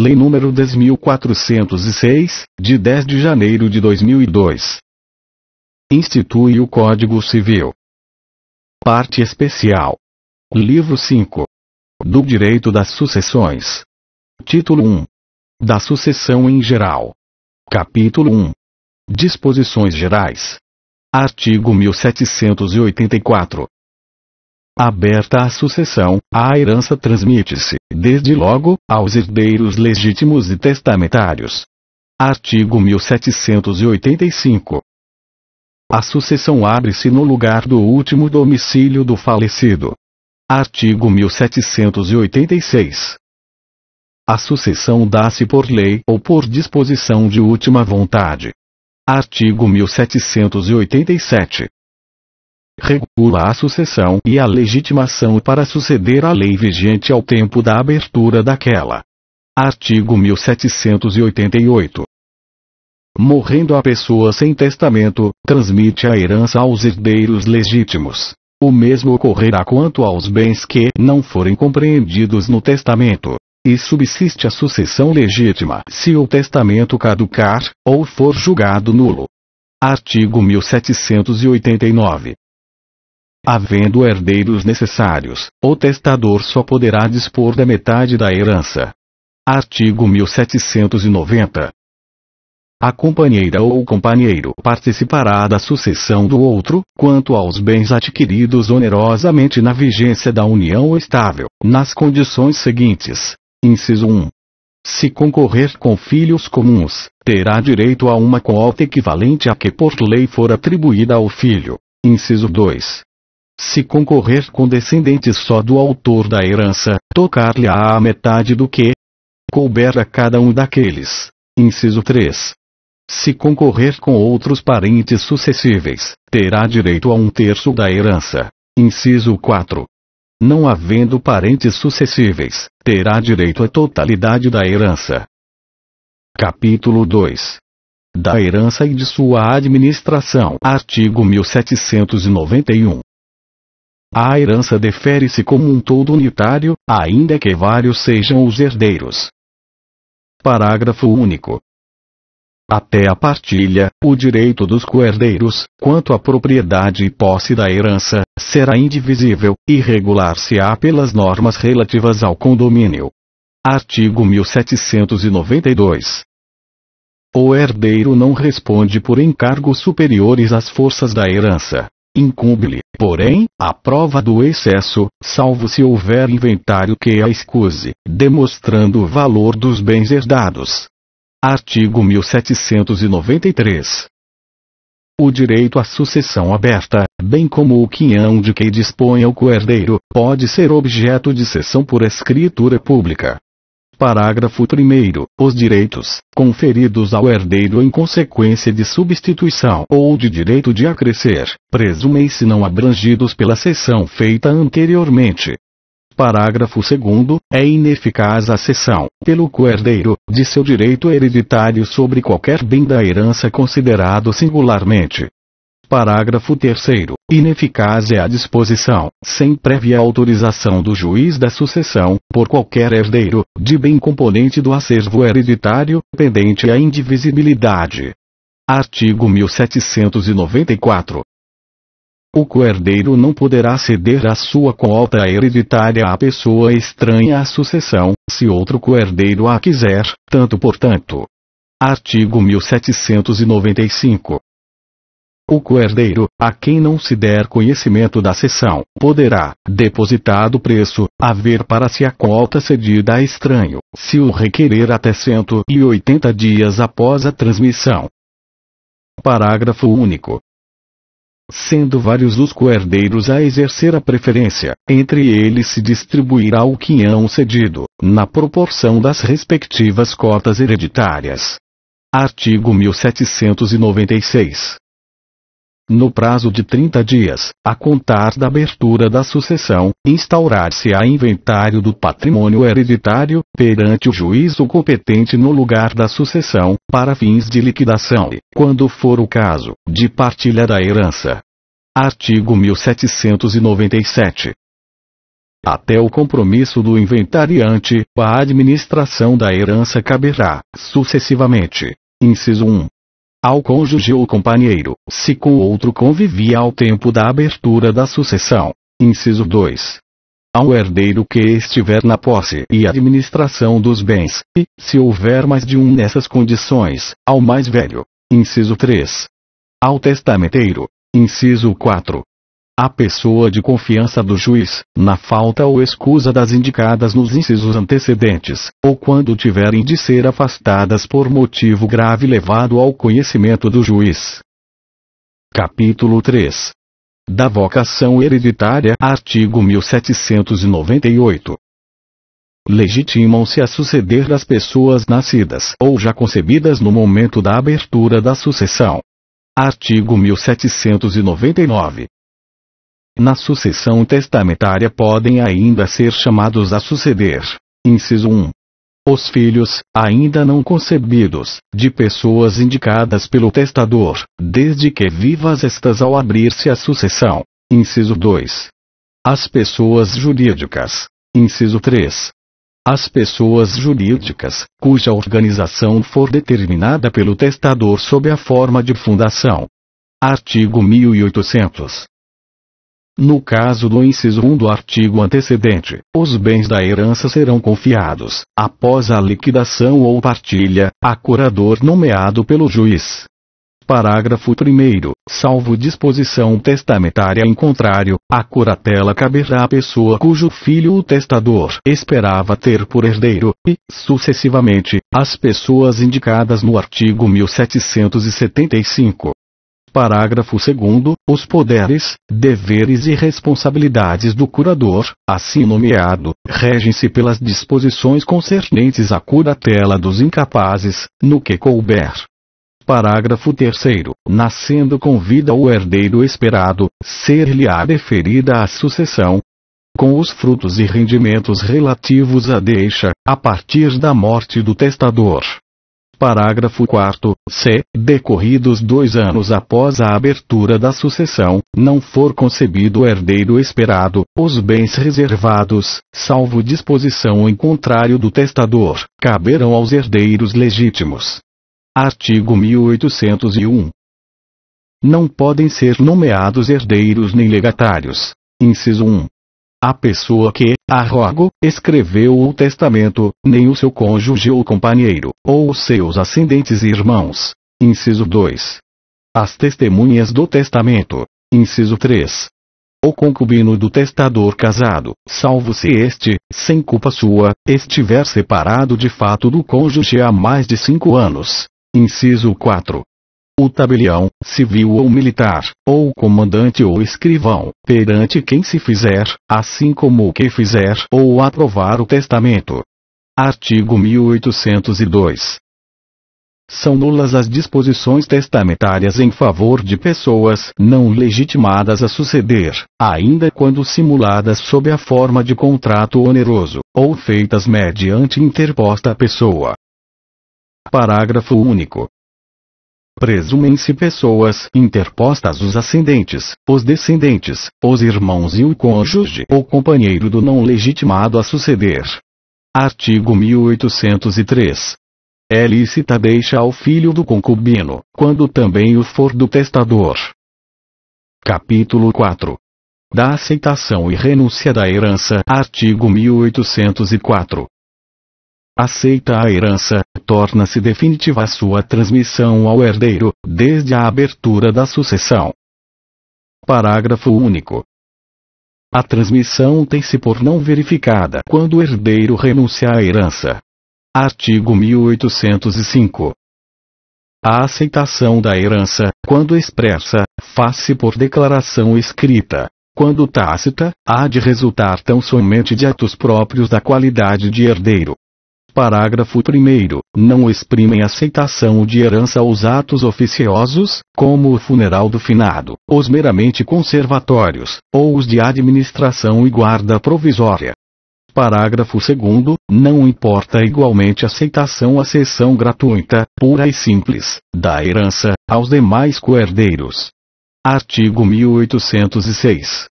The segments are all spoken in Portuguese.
Lei nº 10.406, de 10 de janeiro de 2002. Institui o Código Civil. Parte especial. Livro 5. Do Direito das Sucessões. Título 1. Da sucessão em geral. Capítulo 1. Disposições gerais. Artigo 1784. Aberta a sucessão, a herança transmite-se, desde logo, aos herdeiros legítimos e testamentários. Artigo 1785. A sucessão abre-se no lugar do último domicílio do falecido. Artigo 1786. A sucessão dá-se por lei ou por disposição de última vontade. Artigo 1787. Regula a sucessão e a legitimação para suceder a lei vigente ao tempo da abertura daquela. Artigo 1788. Morrendo a pessoa sem testamento, transmite a herança aos herdeiros legítimos. O mesmo ocorrerá quanto aos bens que não forem compreendidos no testamento. E subsiste a sucessão legítima se o testamento caducar, ou for julgado nulo. Artigo 1789. Havendo herdeiros necessários, o testador só poderá dispor da metade da herança. Artigo 1790. A companheira ou companheiro participará da sucessão do outro, quanto aos bens adquiridos onerosamente na vigência da união estável, nas condições seguintes. Inciso 1. Se concorrer com filhos comuns, terá direito a uma quota equivalente à que por lei for atribuída ao filho. Inciso 2. Se concorrer com descendentes só do autor da herança, tocar-lhe-á a metade do que couber a cada um daqueles. Inciso 3. Se concorrer com outros parentes sucessíveis, terá direito a 1/3 da herança. Inciso 4. Não havendo parentes sucessíveis, terá direito à totalidade da herança. Capítulo 2. Da herança e de sua administração. Artigo 1791. A herança defere-se como um todo unitário, ainda que vários sejam os herdeiros. Parágrafo único. Até a partilha, o direito dos coherdeiros, quanto à propriedade e posse da herança, será indivisível, e regular-se-á pelas normas relativas ao condomínio. Artigo 1792. O herdeiro não responde por encargos superiores às forças da herança. Incumbe-lhe, porém, a prova do excesso, salvo se houver inventário que a escuse, demonstrando o valor dos bens herdados. Artigo 1793. O direito à sucessão aberta, bem como o quinhão de que disponha o coherdeiro, pode ser objeto de cessão por escritura pública. Parágrafo 1º. Os direitos, conferidos ao herdeiro em consequência de substituição ou de direito de acrescer, presumem-se não abrangidos pela cessão feita anteriormente. Parágrafo 2º. É ineficaz a cessão, pelo coherdeiro, de seu direito hereditário sobre qualquer bem da herança considerado singularmente. Parágrafo 3º. Ineficaz é a disposição, sem prévia autorização do juiz da sucessão, por qualquer herdeiro, de bem componente do acervo hereditário, pendente a indivisibilidade. Artigo 1794. O coherdeiro não poderá ceder a sua quota hereditária à pessoa estranha à sucessão, se outro coherdeiro a quiser, tanto por tanto. Artigo 1795. O coherdeiro, a quem não se der conhecimento da cessão, poderá, depositado preço, haver para si a quota cedida a estranho, se o requerer até 180 dias após a transmissão. Parágrafo único. Sendo vários os coherdeiros a exercer a preferência, entre eles se distribuirá o quinhão cedido, na proporção das respectivas cotas hereditárias. Artigo 1796. No prazo de 30 dias, a contar da abertura da sucessão, instaurar-se-á inventário do patrimônio hereditário, perante o juízo competente no lugar da sucessão, para fins de liquidação e, quando for o caso, de partilha da herança. Artigo 1797. até o compromisso do inventariante, a administração da herança caberá, sucessivamente. Inciso 1. Ao cônjuge ou companheiro, se com outro convivia ao tempo da abertura da sucessão. Inciso 2. Ao herdeiro que estiver na posse e administração dos bens, e, se houver mais de um nessas condições, ao mais velho. Inciso 3. Ao testamenteiro. Inciso 4. A pessoa de confiança do juiz, na falta ou escusa das indicadas nos incisos antecedentes, ou quando tiverem de ser afastadas por motivo grave levado ao conhecimento do juiz. Capítulo 3. Da vocação hereditária, artigo 1798. Legitimam-se a suceder as pessoas nascidas ou já concebidas no momento da abertura da sucessão. Artigo 1799. Na sucessão testamentária podem ainda ser chamados a suceder. Inciso 1. Os filhos, ainda não concebidos, de pessoas indicadas pelo testador, desde que vivas estas ao abrir-se a sucessão. Inciso 2. As pessoas jurídicas. Inciso 3. As pessoas jurídicas, cuja organização for determinada pelo testador sob a forma de fundação. Artigo 1800. No caso do inciso 1 do artigo antecedente, os bens da herança serão confiados, após a liquidação ou partilha, a curador nomeado pelo juiz. Parágrafo 1º. Salvo disposição testamentária em contrário, a curatela caberá à pessoa cujo filho o testador esperava ter por herdeiro, e, sucessivamente, às pessoas indicadas no artigo 1775. Parágrafo 2º. Os poderes, deveres e responsabilidades do curador, assim nomeado, regem-se pelas disposições concernentes à curatela dos incapazes, no que couber. Parágrafo 3º. Nascendo com vida o herdeiro esperado, ser-lhe-á deferida a sucessão, com os frutos e rendimentos relativos à deixa, a partir da morte do testador. Parágrafo 4º. Se, decorridos 2 anos após a abertura da sucessão, não for concebido o herdeiro esperado, os bens reservados, salvo disposição em contrário do testador, caberão aos herdeiros legítimos. Artigo 1801. Não podem ser nomeados herdeiros nem legatários. Inciso 1. A pessoa que, a rogo, escreveu o testamento, nem o seu cônjuge ou companheiro, ou os seus ascendentes e irmãos. Inciso 2. As testemunhas do testamento. Inciso 3. O concubino do testador casado, salvo se este, sem culpa sua, estiver separado de fato do cônjuge há mais de 5 anos. Inciso 4. O tabelião, civil ou militar, ou o comandante ou escrivão, perante quem se fizer, assim como o que fizer ou aprovar o testamento. Artigo 1802. São nulas as disposições testamentárias em favor de pessoas não legitimadas a suceder, ainda quando simuladas sob a forma de contrato oneroso, ou feitas mediante interposta pessoa. Parágrafo único. Presumem-se pessoas interpostas os ascendentes, os descendentes, os irmãos e o cônjuge ou companheiro do não legitimado a suceder. Artigo 1803. É lícita deixa ao filho do concubino, quando também o for do testador. Capítulo 4. Da aceitação e renúncia da herança. Artigo 1804. Aceita a herança, torna-se definitiva a sua transmissão ao herdeiro, desde a abertura da sucessão. Parágrafo único. A transmissão tem-se por não verificada quando o herdeiro renuncia à herança. Artigo 1805. A aceitação da herança, quando expressa, faz-se por declaração escrita. Quando tácita, há de resultar tão somente de atos próprios da qualidade de herdeiro. Parágrafo 1º. Não exprimem aceitação de herança os atos oficiosos, como o funeral do finado, os meramente conservatórios, ou os de administração e guarda provisória. Parágrafo 2º. Não importa igualmente aceitação a cessão gratuita, pura e simples, da herança, aos demais coherdeiros. Artigo 1806.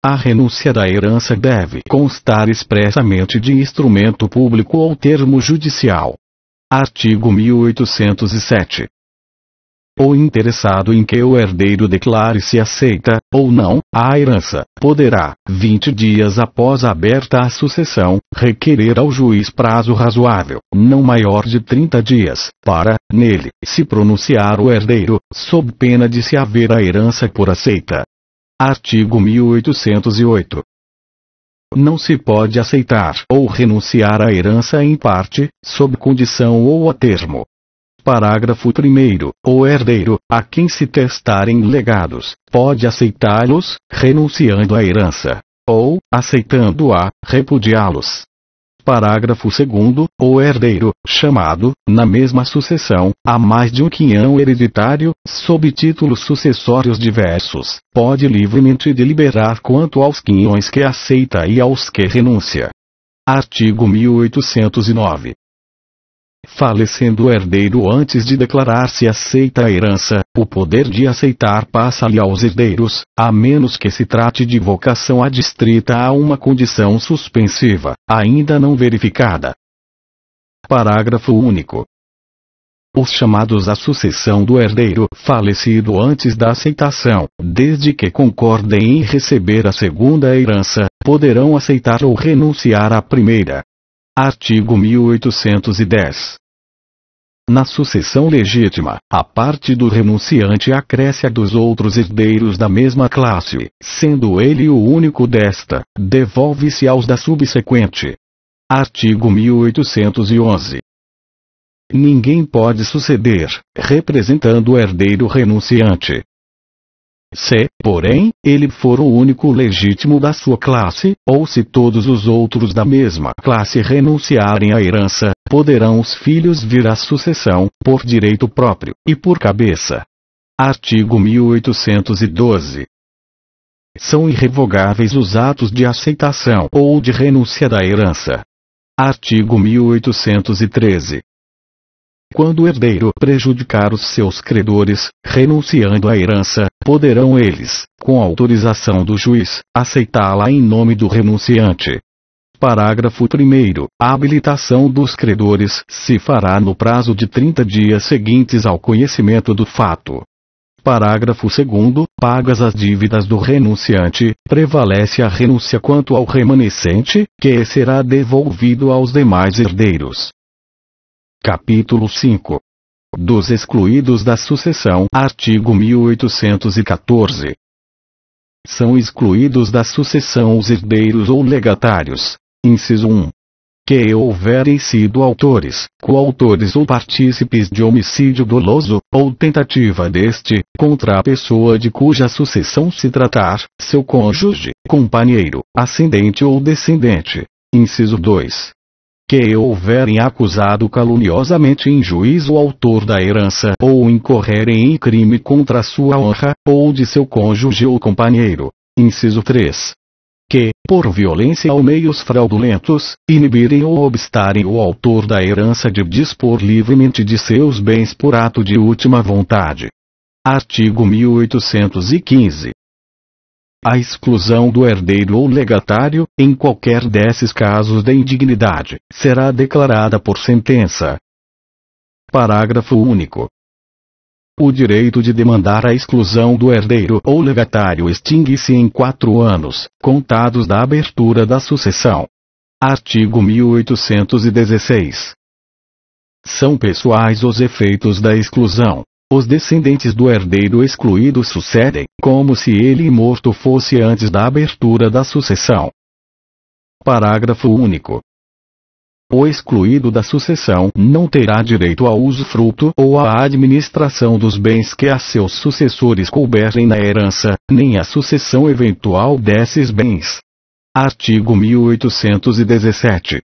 A renúncia da herança deve constar expressamente de instrumento público ou termo judicial. Artigo 1807. O interessado em que o herdeiro declare se aceita, ou não, a herança, poderá, 20 dias após aberta a sucessão, requerer ao juiz prazo razoável, não maior de 30 dias, para, nele, se pronunciar o herdeiro, sob pena de se haver a herança por aceita. Artigo 1808. Não se pode aceitar ou renunciar à herança em parte, sob condição ou a termo. Parágrafo 1º. O herdeiro, a quem se testarem legados, pode aceitá-los, renunciando à herança, ou, aceitando-a, repudiá-los. Parágrafo 2º. O herdeiro, chamado, na mesma sucessão, a mais de um quinhão hereditário, sob títulos sucessórios diversos, pode livremente deliberar quanto aos quinhões que aceita e aos que renuncia. Artigo 1809. Falecendo o herdeiro antes de declarar-se aceita a herança, o poder de aceitar passa-lhe aos herdeiros, a menos que se trate de vocação adstrita a uma condição suspensiva, ainda não verificada. Parágrafo único. Os chamados à sucessão do herdeiro falecido antes da aceitação, desde que concordem em receber a segunda herança, poderão aceitar ou renunciar à primeira. Artigo 1810. Na sucessão legítima, a parte do renunciante acresce a dos outros herdeiros da mesma classe, sendo ele o único desta, devolve-se aos da subsequente. Artigo 1811. Ninguém pode suceder, representando o herdeiro renunciante. Se, porém, ele for o único legítimo da sua classe, ou se todos os outros da mesma classe renunciarem à herança, poderão os filhos vir à sucessão, por direito próprio, e por cabeça. Artigo 1812. São irrevogáveis os atos de aceitação ou de renúncia da herança. Artigo 1813. Quando o herdeiro prejudicar os seus credores, renunciando à herança, poderão eles, com autorização do juiz, aceitá-la em nome do renunciante. Parágrafo 1º. A habilitação dos credores se fará no prazo de 30 dias seguintes ao conhecimento do fato. Parágrafo 2º. Pagas as dívidas do renunciante, prevalece a renúncia quanto ao remanescente, que será devolvido aos demais herdeiros. Capítulo 5. Dos excluídos da sucessão. Artigo 1814. São excluídos da sucessão os herdeiros ou legatários. Inciso 1. Que houverem sido autores, coautores ou partícipes de homicídio doloso, ou tentativa deste, contra a pessoa de cuja sucessão se tratar, seu cônjuge, companheiro, ascendente ou descendente. Inciso 2. Que houverem acusado caluniosamente em juízo o autor da herança ou incorrerem em crime contra a sua honra, ou de seu cônjuge ou companheiro. Inciso 3. Que, por violência ou meios fraudulentos, inibirem ou obstarem o autor da herança de dispor livremente de seus bens por ato de última vontade. Artigo 1815. A exclusão do herdeiro ou legatário, em qualquer desses casos de indignidade, será declarada por sentença. Parágrafo único. O direito de demandar a exclusão do herdeiro ou legatário extingue-se em 4 anos, contados da abertura da sucessão. Artigo 1816. São pessoais os efeitos da exclusão. Os descendentes do herdeiro excluído sucedem, como se ele morto fosse antes da abertura da sucessão. Parágrafo único. O excluído da sucessão não terá direito ao usufruto ou à administração dos bens que a seus sucessores couberem na herança, nem à sucessão eventual desses bens. Artigo 1817.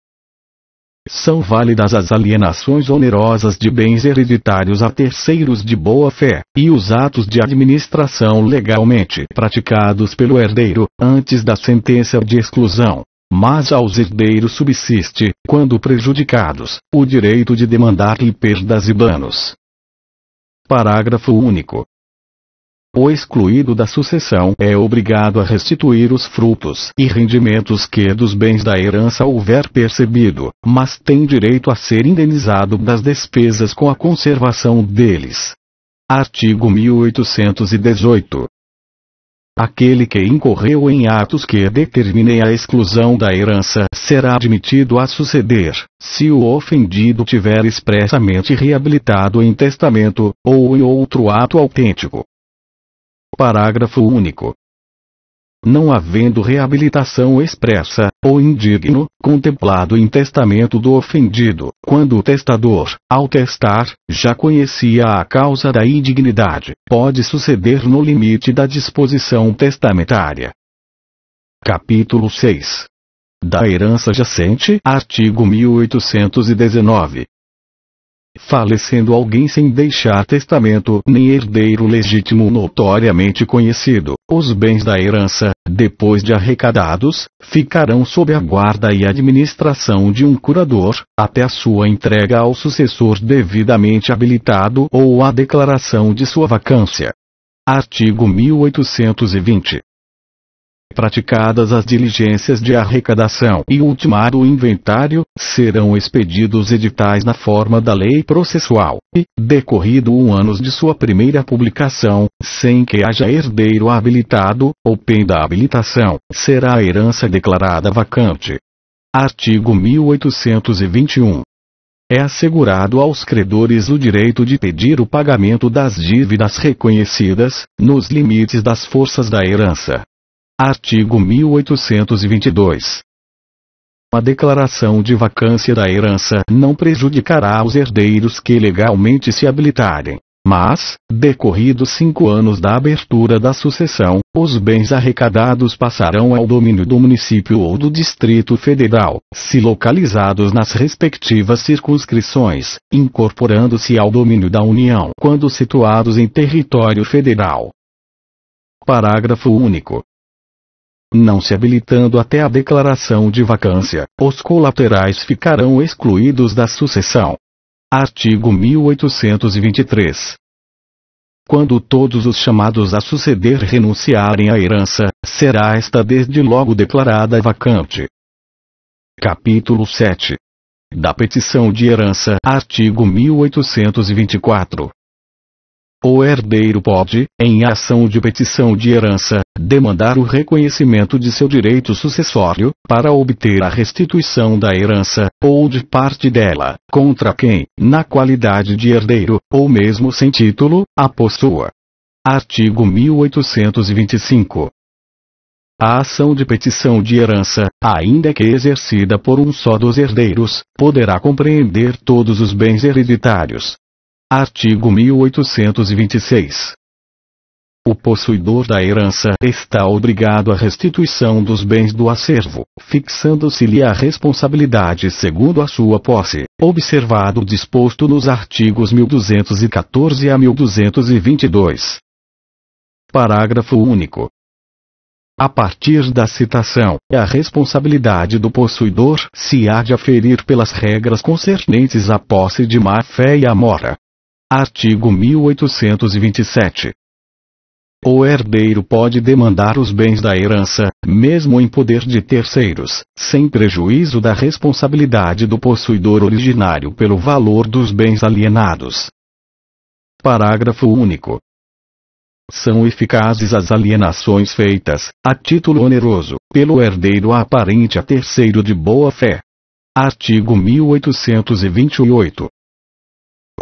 São válidas as alienações onerosas de bens hereditários a terceiros de boa-fé, e os atos de administração legalmente praticados pelo herdeiro, antes da sentença de exclusão. Mas aos herdeiros subsiste, quando prejudicados, o direito de demandar-lhe perdas e danos. Parágrafo único. O excluído da sucessão é obrigado a restituir os frutos e rendimentos que dos bens da herança houver percebido, mas tem direito a ser indenizado das despesas com a conservação deles. Artigo 1818. Aquele que incorreu em atos que determinem a exclusão da herança será admitido a suceder, se o ofendido tiver expressamente reabilitado em testamento, ou em outro ato autêntico. Parágrafo único. Não havendo reabilitação expressa, ou indigno, contemplado em testamento do ofendido, quando o testador, ao testar, já conhecia a causa da indignidade, pode suceder no limite da disposição testamentária. Capítulo 6. Da herança jacente, artigo 1819. Falecendo alguém sem deixar testamento nem herdeiro legítimo notoriamente conhecido, os bens da herança, depois de arrecadados, ficarão sob a guarda e administração de um curador, até a sua entrega ao sucessor devidamente habilitado ou a declaração de sua vacância. Artigo 1820. Praticadas as diligências de arrecadação e ultimado o inventário, serão expedidos editais na forma da lei processual, e, decorrido 1 ano de sua primeira publicação, sem que haja herdeiro habilitado, ou penda a habilitação, será a herança declarada vacante. Artigo 1821. É assegurado aos credores o direito de pedir o pagamento das dívidas reconhecidas, nos limites das forças da herança. Artigo 1822. A declaração de vacância da herança não prejudicará os herdeiros que legalmente se habilitarem, mas, decorridos 5 anos da abertura da sucessão, os bens arrecadados passarão ao domínio do município ou do Distrito Federal, se localizados nas respectivas circunscrições, incorporando-se ao domínio da União quando situados em território federal. Parágrafo único. Não se habilitando até a declaração de vacância, os colaterais ficarão excluídos da sucessão. Artigo 1823. Quando todos os chamados a suceder renunciarem à herança, será esta desde logo declarada vacante. Capítulo 7. Da petição de herança. Artigo 1824. O herdeiro pode, em ação de petição de herança, demandar o reconhecimento de seu direito sucessório, para obter a restituição da herança, ou de parte dela, contra quem, na qualidade de herdeiro, ou mesmo sem título, a possua. Artigo 1825. A ação de petição de herança, ainda que exercida por um só dos herdeiros, poderá compreender todos os bens hereditários. Artigo 1826. O possuidor da herança está obrigado à restituição dos bens do acervo, fixando-se-lhe a responsabilidade segundo a sua posse, observado o disposto nos artigos 1214 a 1222. Parágrafo único. A partir da citação, a responsabilidade do possuidor se há de aferir pelas regras concernentes à posse de má-fé e à mora. Artigo 1827. O herdeiro pode demandar os bens da herança, mesmo em poder de terceiros, sem prejuízo da responsabilidade do possuidor originário pelo valor dos bens alienados. Parágrafo único. São eficazes as alienações feitas, a título oneroso, pelo herdeiro aparente a terceiro de boa-fé. Artigo 1828.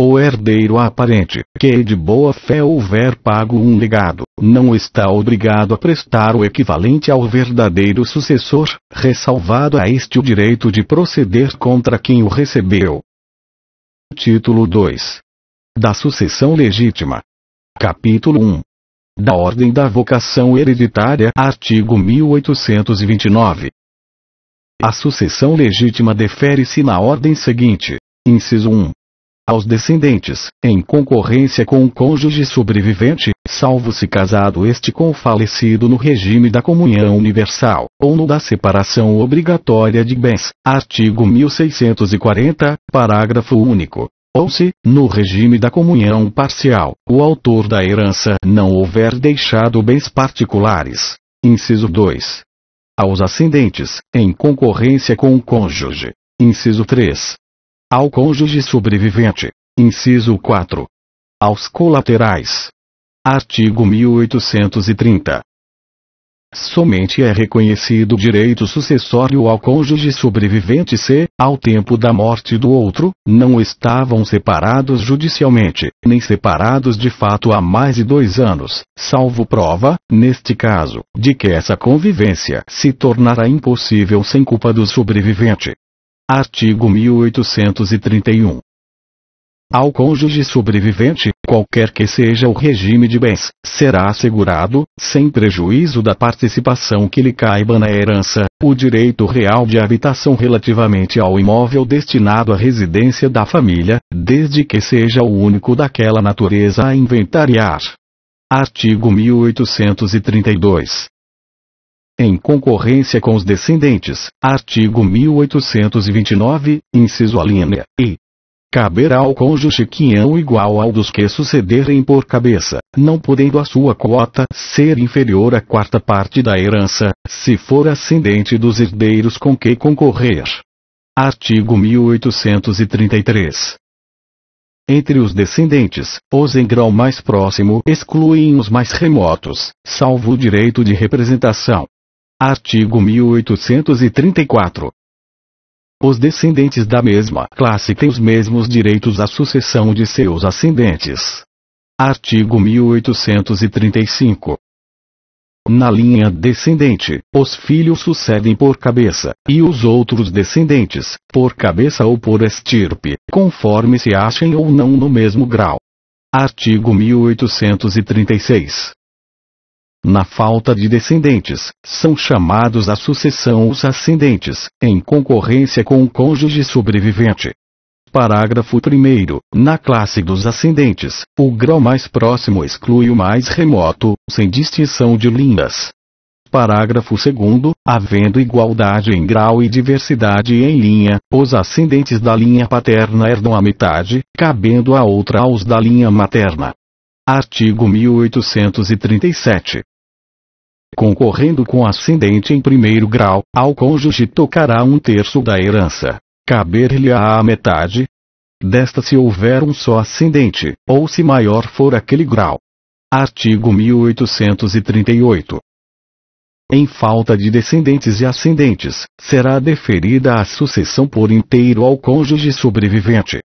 O herdeiro aparente, que de boa fé houver pago um legado, não está obrigado a prestar o equivalente ao verdadeiro sucessor, ressalvado a este o direito de proceder contra quem o recebeu. Título 2. Da sucessão legítima. Capítulo 1. Da ordem da vocação hereditária. Artigo 1829. A sucessão legítima defere-se na ordem seguinte. Inciso 1. Aos descendentes, em concorrência com o cônjuge sobrevivente, salvo se casado este com o falecido no regime da comunhão universal, ou no da separação obrigatória de bens. Artigo 1640, parágrafo único. ou se, no regime da comunhão parcial, o autor da herança não houver deixado bens particulares. Inciso 2. Aos ascendentes, em concorrência com o cônjuge. Inciso 3. Ao cônjuge sobrevivente. Inciso 4. Aos colaterais. Artigo 1830. Somente é reconhecido direito sucessório ao cônjuge sobrevivente se, ao tempo da morte do outro, não estavam separados judicialmente, nem separados de fato há mais de 2 anos, salvo prova, neste caso, de que essa convivência se tornará impossível sem culpa do sobrevivente. Artigo 1831. Ao cônjuge sobrevivente, qualquer que seja o regime de bens, será assegurado, sem prejuízo da participação que lhe caiba na herança, o direito real de habitação relativamente ao imóvel destinado à residência da família, desde que seja o único daquela natureza a inventariar. Artigo 1832. Em concorrência com os descendentes, artigo 1829, inciso alínea, e caberá ao cônjuge quinhão igual ao dos que sucederem por cabeça, não podendo a sua quota ser inferior à 4ª parte da herança, se for ascendente dos herdeiros com que concorrer. Artigo 1833. Entre os descendentes, os em grau mais próximo excluem os mais remotos, salvo o direito de representação. Artigo 1834. Os descendentes da mesma classe têm os mesmos direitos à sucessão de seus ascendentes. Artigo 1835. Na linha descendente, os filhos sucedem por cabeça, e os outros descendentes, por cabeça ou por estirpe, conforme se achem ou não no mesmo grau. Artigo 1836. Na falta de descendentes, são chamados à sucessão os ascendentes, em concorrência com o cônjuge sobrevivente. Parágrafo 1º. Na classe dos ascendentes, o grau mais próximo exclui o mais remoto, sem distinção de linhas. Parágrafo 2º. Havendo igualdade em grau e diversidade em linha, os ascendentes da linha paterna herdam a metade, cabendo a outra aos da linha materna. Artigo 1837. Concorrendo com ascendente em primeiro grau, ao cônjuge tocará 1/3 da herança. Caber-lhe-á a metade desta se houver um só ascendente, ou se maior for aquele grau. Artigo 1838. Em falta de descendentes e ascendentes, será deferida a sucessão por inteiro ao cônjuge sobrevivente.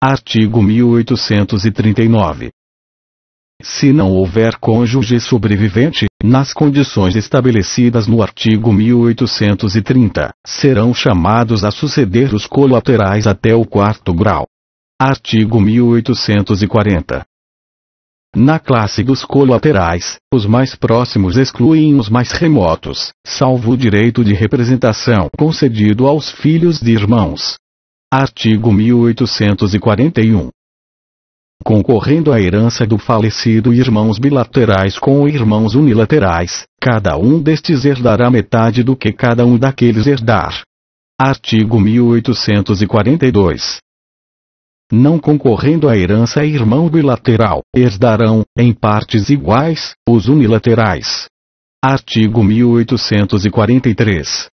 Artigo 1839. Se não houver cônjuge sobrevivente, nas condições estabelecidas no artigo 1830, serão chamados a suceder os colaterais até o 4º grau. Artigo 1840. Na classe dos colaterais, os mais próximos excluem os mais remotos, salvo o direito de representação concedido aos filhos de irmãos. Artigo 1841. Concorrendo à herança do falecido irmãos bilaterais com irmãos unilaterais, cada um destes herdará metade do que cada um daqueles herdar. Artigo 1842. Não concorrendo à herança irmão bilateral, herdarão, em partes iguais, os unilaterais. Artigo 1843.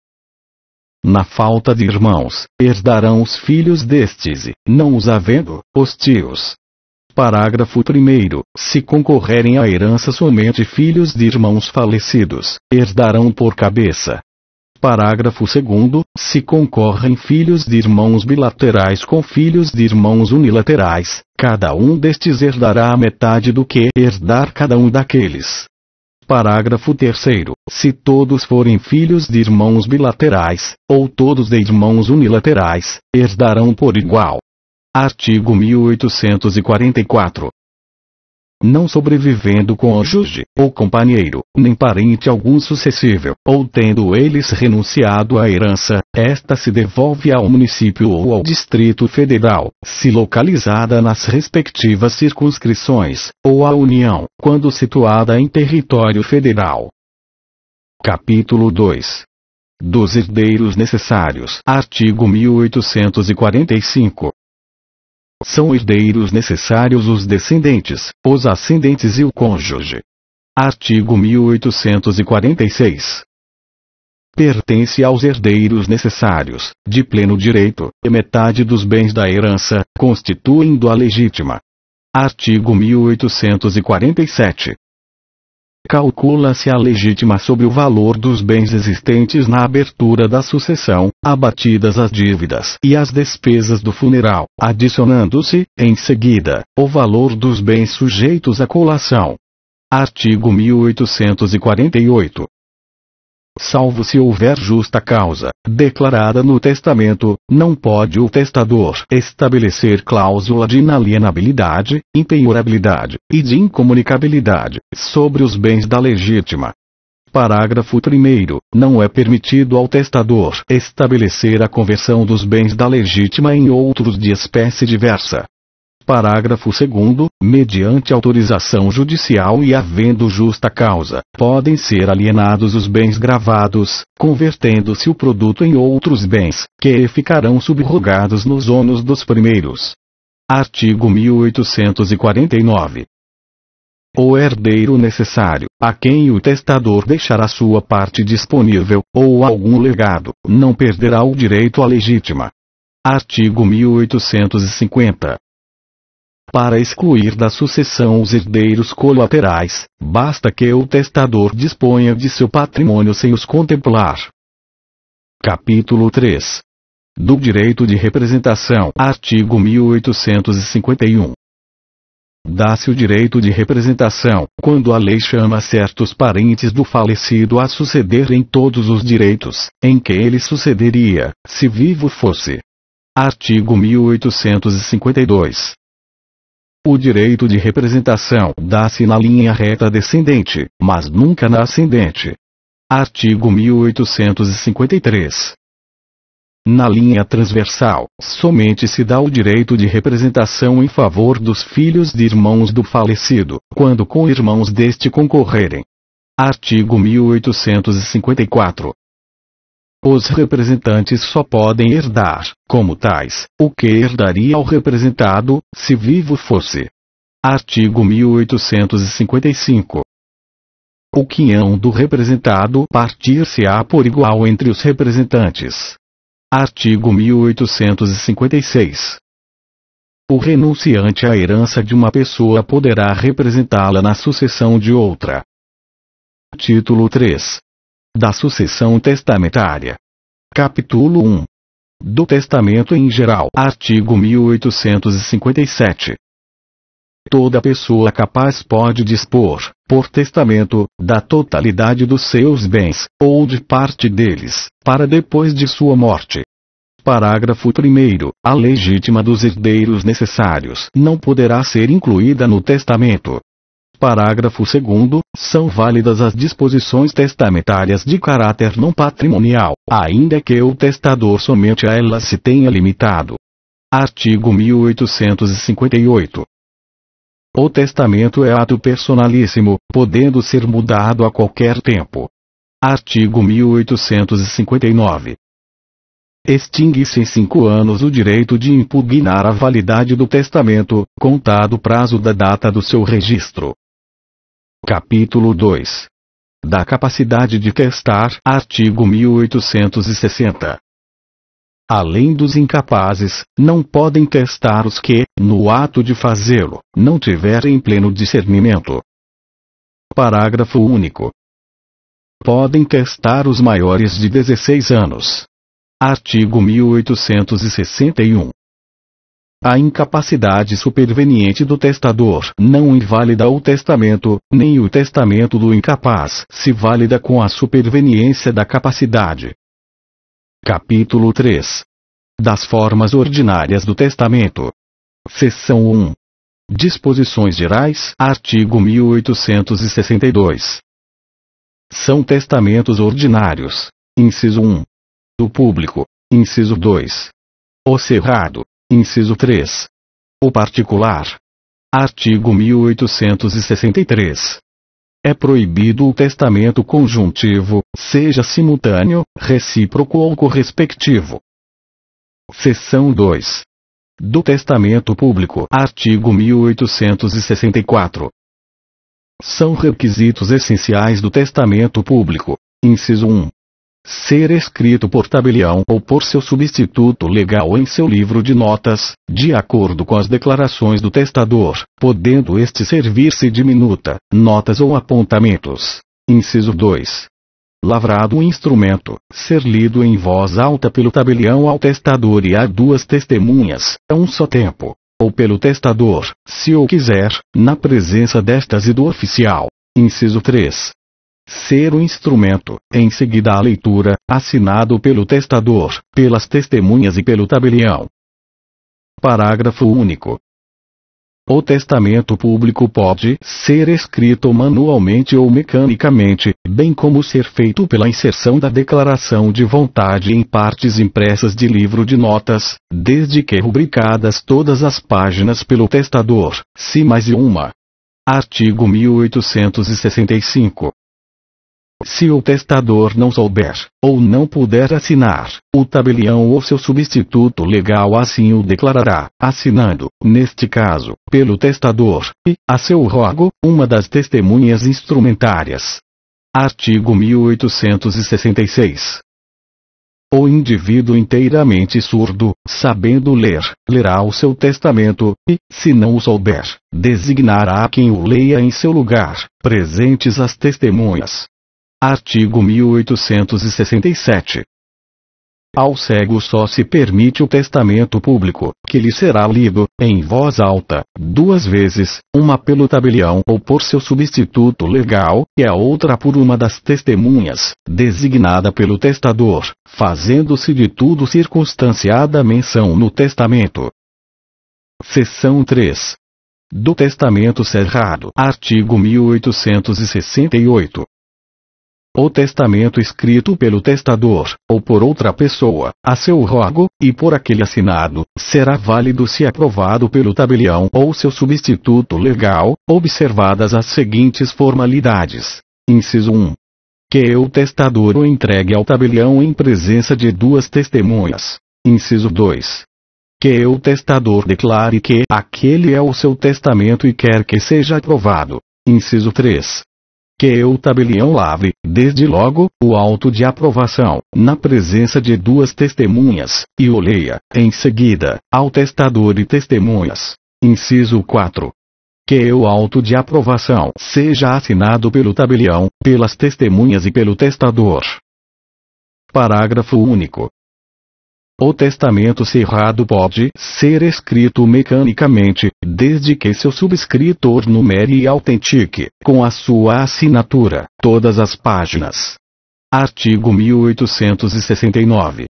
Na falta de irmãos, herdarão os filhos destes e, não os havendo, os tios. Parágrafo 1º. Se concorrerem à herança somente filhos de irmãos falecidos, herdarão por cabeça. Parágrafo 2º. Se concorrem filhos de irmãos bilaterais com filhos de irmãos unilaterais, cada um destes herdará a metade do que herdar cada um daqueles. Parágrafo 3º. Se todos forem filhos de irmãos bilaterais, ou todos de irmãos unilaterais, herdarão por igual. Artigo 1844. Não sobrevivendo cônjuge, ou companheiro, nem parente algum sucessível, ou tendo eles renunciado à herança, esta se devolve ao município ou ao Distrito Federal, se localizada nas respectivas circunscrições, ou à União, quando situada em território federal. Capítulo 2. Dos herdeiros necessários. Artigo 1845. São herdeiros necessários os descendentes, os ascendentes e o cônjuge. Artigo 1846. Pertence aos herdeiros necessários, de pleno direito, metade dos bens da herança, constituindo a legítima. Artigo 1847. Calcula-se a legítima sobre o valor dos bens existentes na abertura da sucessão, abatidas as dívidas e as despesas do funeral, adicionando-se, em seguida, o valor dos bens sujeitos à colação. Artigo 1848. Salvo se houver justa causa, declarada no testamento, não pode o testador estabelecer cláusula de inalienabilidade, impenhorabilidade e de incomunicabilidade sobre os bens da legítima. Parágrafo 1º. Não é permitido ao testador estabelecer a conversão dos bens da legítima em outros de espécie diversa. Parágrafo 2º. Mediante autorização judicial e havendo justa causa, podem ser alienados os bens gravados, convertendo-se o produto em outros bens, que ficarão subrogados nos ônus dos primeiros. Artigo 1849. O herdeiro necessário, a quem o testador deixará sua parte disponível, ou algum legado, não perderá o direito à legítima. Artigo 1850. Para excluir da sucessão os herdeiros colaterais, basta que o testador disponha de seu patrimônio sem os contemplar. Capítulo 3. Do direito de representação. Artigo 1851. Dá-se o direito de representação, quando a lei chama certos parentes do falecido a suceder em todos os direitos, em que ele sucederia, se vivo fosse. Artigo 1852. O direito de representação dá-se na linha reta descendente, mas nunca na ascendente. Artigo 1853. Na linha transversal, somente se dá o direito de representação em favor dos filhos de irmãos do falecido, quando com irmãos deste concorrerem. Artigo 1854. Os representantes só podem herdar, como tais, o que herdaria ao representado, se vivo fosse. Artigo 1855. O quinhão do representado partir-se-á por igual entre os representantes. Artigo 1856. O renunciante à herança de uma pessoa poderá representá-la na sucessão de outra. Título 3. Da sucessão testamentária. Capítulo 1. Do testamento em geral. Artigo 1857. Toda pessoa capaz pode dispor, por testamento, da totalidade dos seus bens, ou de parte deles, para depois de sua morte. Parágrafo 1º. A legítima dos herdeiros necessários não poderá ser incluída no testamento. Parágrafo 2º. São válidas as disposições testamentárias de caráter não patrimonial, ainda que o testador somente a elas se tenha limitado. Artigo 1858. O testamento é ato personalíssimo, podendo ser mudado a qualquer tempo. Artigo 1859. Extingue-se em 5 anos o direito de impugnar a validade do testamento, contado o prazo da data do seu registro. Capítulo 2. Da capacidade de testar. Artigo 1860. Além dos incapazes, não podem testar os que, no ato de fazê-lo, não tiverem pleno discernimento. Parágrafo único. Podem testar os maiores de 16 anos. Artigo 1861. A incapacidade superveniente do testador não invalida o testamento, nem o testamento do incapaz se válida com a superveniência da capacidade. Capítulo 3. Das formas ordinárias do testamento. Seção 1. Disposições gerais. Artigo 1862. São testamentos ordinários. Inciso 1. O público. Inciso 2. O cerrado. Inciso 3. O particular. Artigo 1863. É proibido o testamento conjuntivo, seja simultâneo, recíproco ou correspectivo. Seção 2. do testamento público. Artigo 1864. São requisitos essenciais do testamento público. Inciso 1. Ser escrito por tabelião ou por seu substituto legal em seu livro de notas, de acordo com as declarações do testador, podendo este servir-se de minuta, notas ou apontamentos. Inciso 2. Lavrado o instrumento, ser lido em voz alta pelo tabelião ao testador e a duas testemunhas, a um só tempo, ou pelo testador, se o quiser, na presença destas e do oficial. Inciso 3. Ser o instrumento, em seguida a leitura, assinado pelo testador, pelas testemunhas e pelo tabelião. Parágrafo único. O testamento público pode ser escrito manualmente ou mecanicamente, bem como ser feito pela inserção da declaração de vontade em partes impressas de livro de notas, desde que rubricadas todas as páginas pelo testador, se mais de uma. Artigo 1865. Se o testador não souber, ou não puder assinar, o tabelião ou seu substituto legal assim o declarará, assinando, neste caso, pelo testador, e, a seu rogo, uma das testemunhas instrumentárias. Artigo 1866. O indivíduo inteiramente surdo, sabendo ler, lerá o seu testamento, e, se não o souber, designará quem o leia em seu lugar, presentes as testemunhas. Artigo 1867. Ao cego só se permite o testamento público, que lhe será lido, em voz alta, duas vezes, uma pelo tabelião ou por seu substituto legal, e a outra por uma das testemunhas, designada pelo testador, fazendo-se de tudo circunstanciada menção no testamento. Seção 3. Do testamento cerrado. Artigo 1868. O testamento escrito pelo testador, ou por outra pessoa, a seu rogo, e por aquele assinado, será válido se aprovado pelo tabelião ou seu substituto legal, observadas as seguintes formalidades. Inciso 1. Que o testador o entregue ao tabelião em presença de duas testemunhas. Inciso 2. Que o testador declare que aquele é o seu testamento e quer que seja aprovado. Inciso 3. Que o tabelião lavre, desde logo, o auto de aprovação, na presença de duas testemunhas, e o leia, em seguida, ao testador e testemunhas. Inciso 4. Que o auto de aprovação seja assinado pelo tabelião, pelas testemunhas e pelo testador. Parágrafo único. O testamento cerrado pode ser escrito mecanicamente, desde que seu subscritor numere e autentique, com a sua assinatura, todas as páginas. Artigo 1869.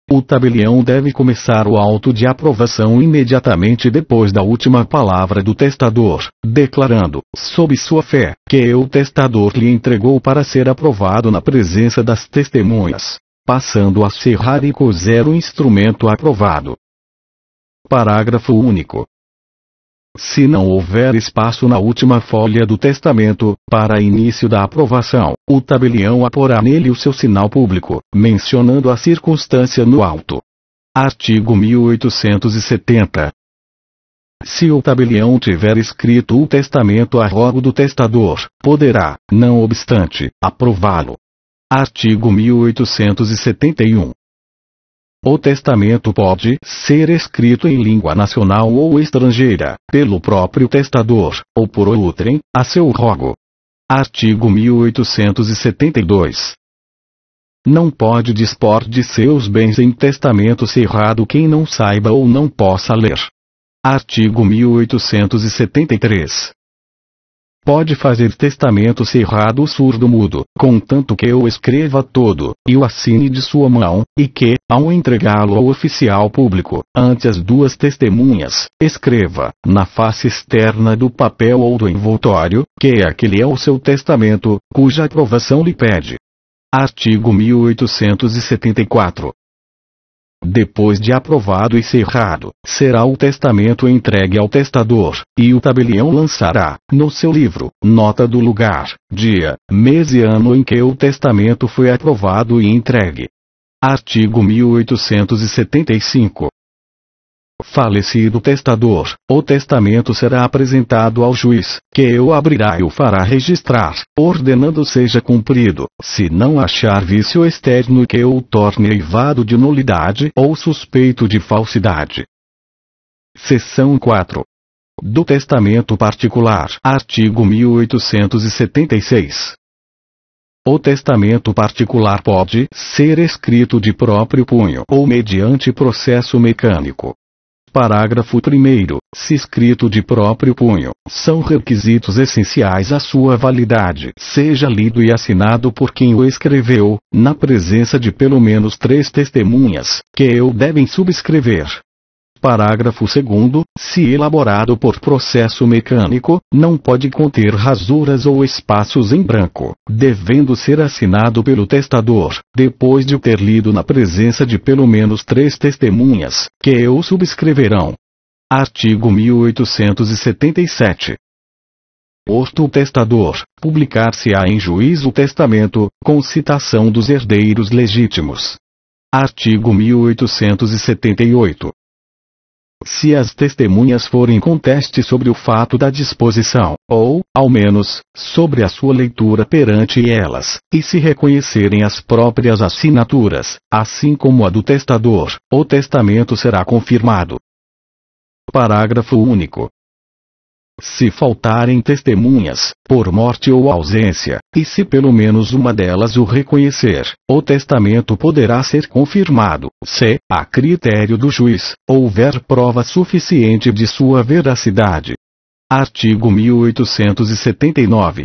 O tabelião deve começar o auto de aprovação imediatamente depois da última palavra do testador, declarando, sob sua fé, que o testador lhe entregou para ser aprovado na presença das testemunhas, passando a cerrar e coser o instrumento aprovado. Parágrafo único. Se não houver espaço na última folha do testamento, para início da aprovação, o tabelião aporá nele o seu sinal público, mencionando a circunstância no auto. Artigo 1870. Se o tabelião tiver escrito o testamento a rogo do testador, poderá, não obstante, aprová-lo. Artigo 1871. O testamento pode ser escrito em língua nacional ou estrangeira, pelo próprio testador, ou por outrem, a seu rogo. Artigo 1872. Não pode dispor de seus bens em testamento cerrado quem não saiba ou não possa ler. Artigo 1873. Pode fazer testamento cerrado surdo-mudo, contanto que o escreva todo, e o assine de sua mão, e que, ao entregá-lo ao oficial público, ante as duas testemunhas, escreva, na face externa do papel ou do envoltório, que aquele é o seu testamento, cuja aprovação lhe pede. Artigo 1874. Depois de aprovado e cerrado, será o testamento entregue ao testador, e o tabelião lançará, no seu livro, nota do lugar, dia, mês e ano em que o testamento foi aprovado e entregue. Artigo 1875. Falecido o testador, o testamento será apresentado ao juiz, que o abrirá e o fará registrar, ordenando seja cumprido, se não achar vício externo que o torne eivado de nulidade ou suspeito de falsidade. Seção 4. Do testamento particular. Artigo 1876. O testamento particular pode ser escrito de próprio punho ou mediante processo mecânico. Parágrafo 1º. Se escrito de próprio punho, são requisitos essenciais à sua validade. Seja lido e assinado por quem o escreveu, na presença de pelo menos 3 testemunhas, que o devem subscrever. Parágrafo 2º. Se elaborado por processo mecânico, não pode conter rasuras ou espaços em branco, devendo ser assinado pelo testador, depois de o ter lido na presença de pelo menos 3 testemunhas, que o subscreverão. Artigo 1877. Posto o testador, publicar-se-á em juízo o testamento, com citação dos herdeiros legítimos. Artigo 1878. Se as testemunhas forem conteste sobre o fato da disposição, ou, ao menos, sobre a sua leitura perante elas, e se reconhecerem as próprias assinaturas, assim como a do testador, o testamento será confirmado. Parágrafo único. Se faltarem testemunhas, por morte ou ausência, e se pelo menos uma delas o reconhecer, o testamento poderá ser confirmado, se, a critério do juiz, houver prova suficiente de sua veracidade. Artigo 1879.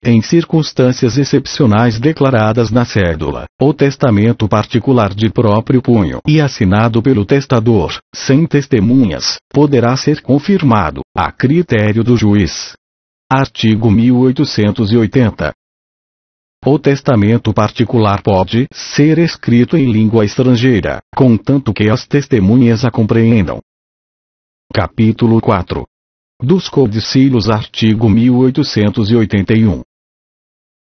Em circunstâncias excepcionais declaradas na cédula, o testamento particular de próprio punho e assinado pelo testador, sem testemunhas, poderá ser confirmado, a critério do juiz. Artigo 1880. O testamento particular pode ser escrito em língua estrangeira, contanto que as testemunhas a compreendam. Capítulo 4. Dos codicílios. Artigo 1881.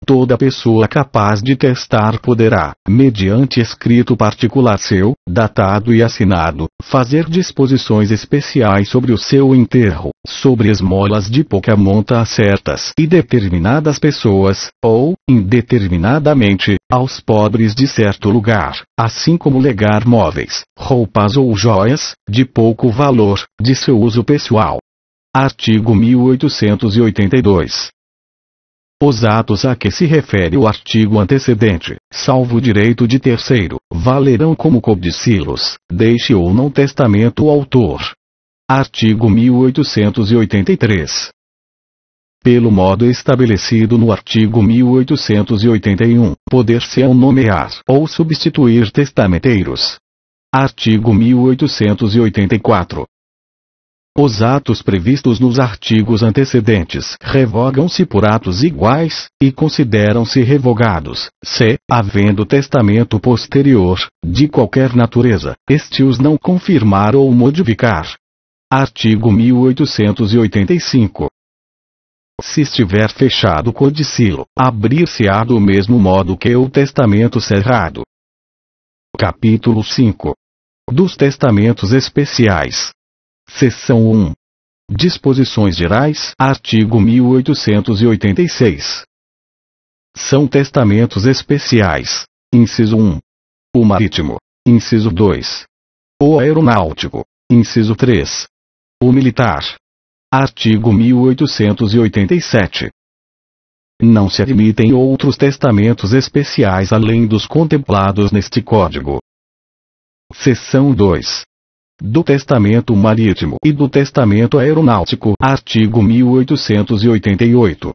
Toda pessoa capaz de testar poderá, mediante escrito particular seu, datado e assinado, fazer disposições especiais sobre o seu enterro, sobre esmolas de pouca monta a certas e determinadas pessoas, ou, indeterminadamente, aos pobres de certo lugar, assim como legar móveis, roupas ou joias, de pouco valor, de seu uso pessoal. Artigo 1882. Os atos a que se refere o artigo antecedente, salvo direito de terceiro, valerão como codicílios, deixe ou não testamento o autor. Artigo 1883. Pelo modo estabelecido no artigo 1881, poder-se-ão nomear ou substituir testamenteiros. Artigo 1884. Os atos previstos nos artigos antecedentes revogam-se por atos iguais, e consideram-se revogados, se, havendo testamento posterior, de qualquer natureza, este os não confirmar ou modificar. Artigo 1885. Se estiver fechado o codicílio, abrir-se-á do mesmo modo que o testamento cerrado. Capítulo 5. Dos testamentos especiais. Seção 1. Disposições gerais. Artigo 1886. São testamentos especiais. Inciso 1. O marítimo. Inciso 2. O aeronáutico. Inciso 3. O militar. Artigo 1887. Não se admitem outros testamentos especiais além dos contemplados neste Código. Seção 2. Do testamento marítimo e do testamento aeronáutico. Artigo 1888.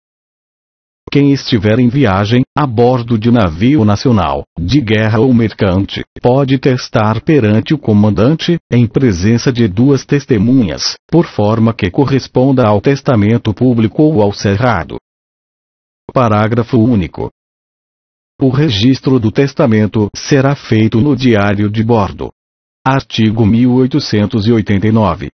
Quem estiver em viagem, a bordo de navio nacional, de guerra ou mercante, pode testar perante o comandante, em presença de 2 testemunhas, por forma que corresponda ao testamento público ou ao cerrado. Parágrafo único. O registro do testamento será feito no diário de bordo. Artigo 1889.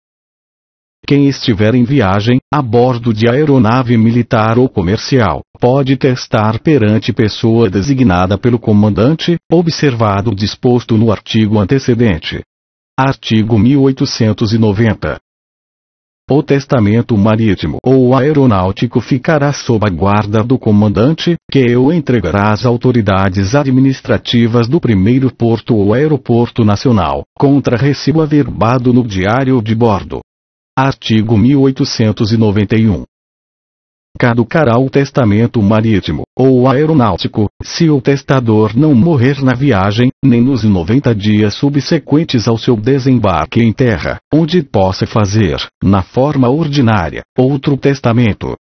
Quem estiver em viagem, a bordo de aeronave militar ou comercial, pode testar perante pessoa designada pelo comandante, observado o disposto no artigo antecedente. Artigo 1890. O testamento marítimo ou aeronáutico ficará sob a guarda do comandante, que o entregará às autoridades administrativas do primeiro porto ou aeroporto nacional, contra recibo averbado no diário de bordo. Artigo 1891. Caducará o testamento marítimo, ou aeronáutico, se o testador não morrer na viagem, nem nos 90 dias subsequentes ao seu desembarque em terra, onde possa fazer, na forma ordinária, outro testamento.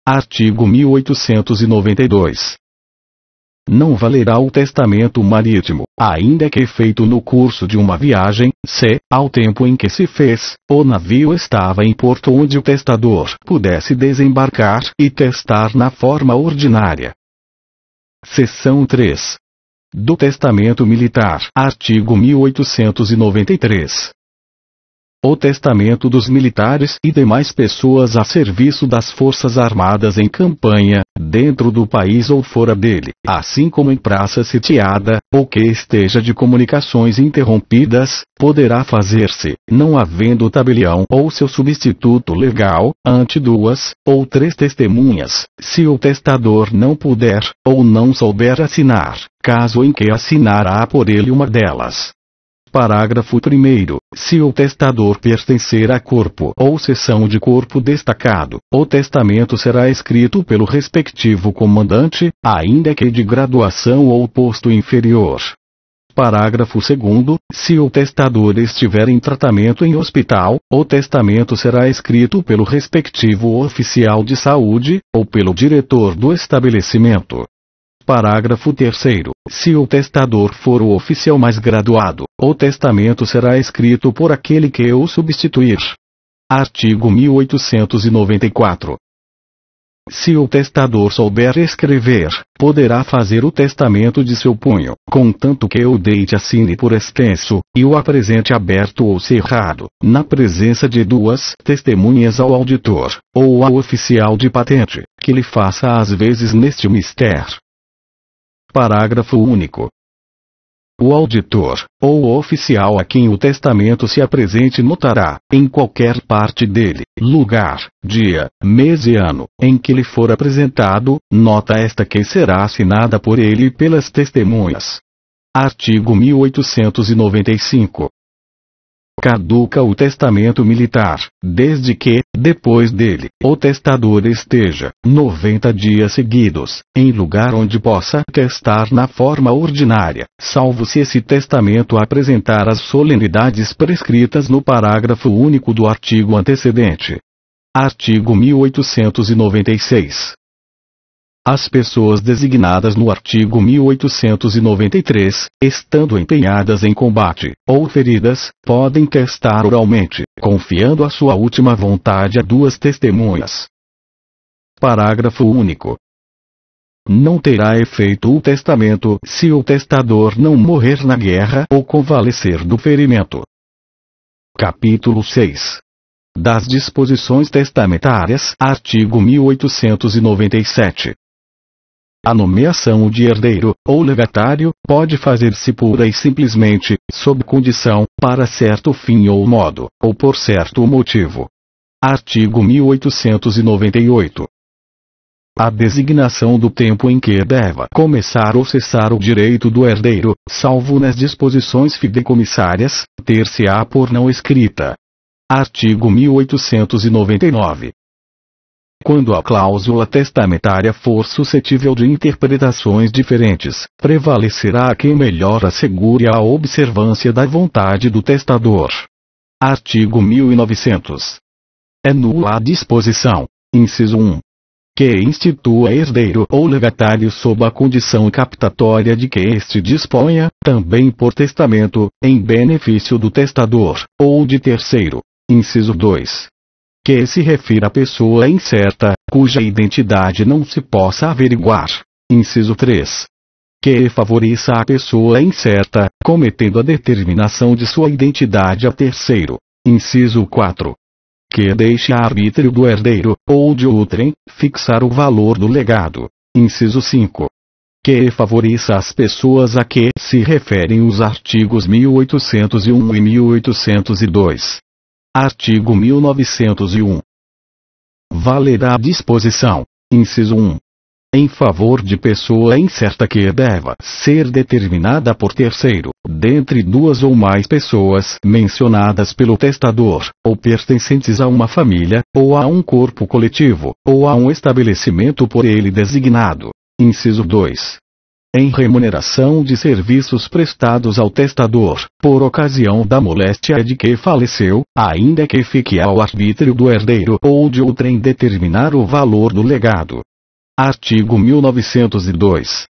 Artigo 1892. Não valerá o testamento marítimo, ainda que feito no curso de uma viagem, se, ao tempo em que se fez, o navio estava em porto onde o testador pudesse desembarcar e testar na forma ordinária. Seção 3. Do Testamento Militar. Artigo 1893. O testamento dos militares e demais pessoas a serviço das Forças Armadas em campanha, dentro do país ou fora dele, assim como em praça sitiada, ou que esteja de comunicações interrompidas, poderá fazer-se, não havendo tabelião ou seu substituto legal, ante 2 ou 3 testemunhas, se o testador não puder, ou não souber assinar, caso em que assinará por ele uma delas. Parágrafo 1º. Se o testador pertencer a corpo ou seção de corpo destacado, o testamento será escrito pelo respectivo comandante, ainda que de graduação ou posto inferior. Parágrafo 2º. Se o testador estiver em tratamento em hospital, o testamento será escrito pelo respectivo oficial de saúde, ou pelo diretor do estabelecimento. Parágrafo 3º. Se o testador for o oficial mais graduado, o testamento será escrito por aquele que o substituir. Artigo 1894. Se o testador souber escrever, poderá fazer o testamento de seu punho, contanto que o deite assine por extenso, e o apresente aberto ou cerrado, na presença de 2 testemunhas ao auditor, ou ao oficial de patente, que lhe faça às vezes neste mister. Parágrafo único. O auditor, ou o oficial a quem o testamento se apresente notará, em qualquer parte dele, lugar, dia, mês e ano, em que lhe for apresentado, nota esta que será assinada por ele e pelas testemunhas. Artigo 1895. Caduca o testamento militar, desde que, depois dele, o testador esteja, 90 dias seguidos, em lugar onde possa testar na forma ordinária, salvo se esse testamento apresentar as solenidades prescritas no parágrafo único do artigo antecedente. Artigo 1896. As pessoas designadas no artigo 1893, estando empenhadas em combate, ou feridas, podem testar oralmente, confiando a sua última vontade a 2 testemunhas. Parágrafo único. Não terá efeito o testamento se o testador não morrer na guerra ou convalescer do ferimento. Capítulo 6. Das disposições testamentárias. Artigo 1897. A nomeação de herdeiro, ou legatário, pode fazer-se pura e simplesmente, sob condição, para certo fim ou modo, ou por certo motivo. Artigo 1898. A designação do tempo em que deva começar ou cessar o direito do herdeiro, salvo nas disposições fideicomissárias, ter-se-á por não escrita. Artigo 1899. Quando a cláusula testamentária for suscetível de interpretações diferentes, prevalecerá quem melhor assegure a observância da vontade do testador. Artigo 1900. É nula a disposição, inciso 1, que institua herdeiro ou legatário sob a condição captatória de que este disponha, também por testamento, em benefício do testador, ou de terceiro. Inciso 2. Que se refira a pessoa incerta, cuja identidade não se possa averiguar. Inciso 3. Que favoreça a pessoa incerta, cometendo a determinação de sua identidade a terceiro. Inciso 4. Que deixe a arbítrio do herdeiro, ou de outrem, fixar o valor do legado. Inciso 5. que favoreça as pessoas a que se referem os artigos 1801 e 1802. Artigo 1901. Valerá a disposição, inciso 1, em favor de pessoa incerta que deva ser determinada por terceiro, dentre duas ou mais pessoas mencionadas pelo testador, ou pertencentes a uma família, ou a um corpo coletivo, ou a um estabelecimento por ele designado. Inciso 2. Em remuneração de serviços prestados ao testador, por ocasião da moléstia de que faleceu, ainda que fique ao arbítrio do herdeiro ou de outrem determinar o valor do legado. Artigo 1902.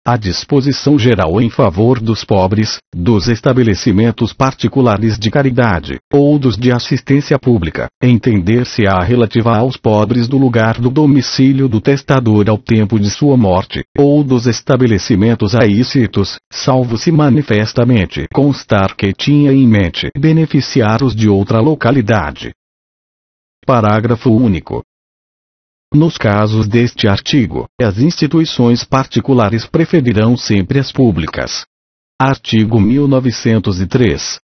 A disposição geral em favor dos pobres, dos estabelecimentos particulares de caridade, ou dos de assistência pública, entender-se-á relativa aos pobres do lugar do domicílio do testador ao tempo de sua morte, ou dos estabelecimentos aí citos, salvo se manifestamente constar que tinha em mente beneficiar os de outra localidade. Parágrafo único. Nos casos deste artigo, as instituições particulares preferirão sempre as públicas. Artigo 1903.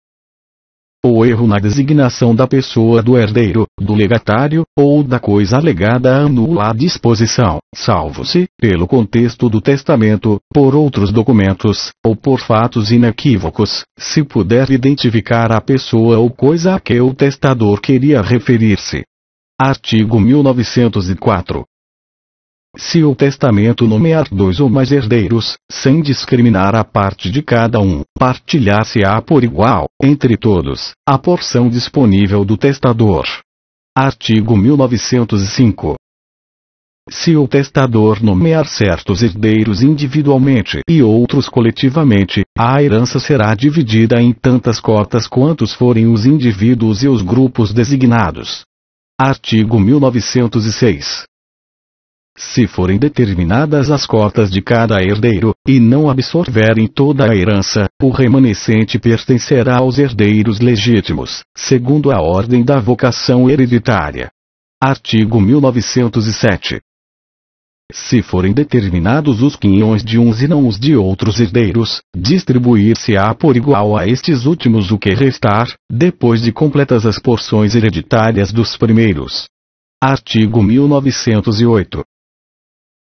O erro na designação da pessoa do herdeiro, do legatário, ou da coisa legada anula a disposição, salvo-se, pelo contexto do testamento, por outros documentos, ou por fatos inequívocos, se puder identificar a pessoa ou coisa a que o testador queria referir-se. Artigo 1904. Se o testamento nomear dois ou mais herdeiros, sem discriminar a parte de cada um, partilhar-se-á por igual, entre todos, a porção disponível do testador. Artigo 1905. Se o testador nomear certos herdeiros individualmente e outros coletivamente, a herança será dividida em tantas cotas quantos forem os indivíduos e os grupos designados. Artigo 1906. Se forem determinadas as cotas de cada herdeiro, e não absorverem toda a herança, o remanescente pertencerá aos herdeiros legítimos, segundo a ordem da vocação hereditária. Artigo 1907. Se forem determinados os quinhões de uns e não os de outros herdeiros, distribuir-se-á por igual a estes últimos o que restar, depois de completas as porções hereditárias dos primeiros. Artigo 1908.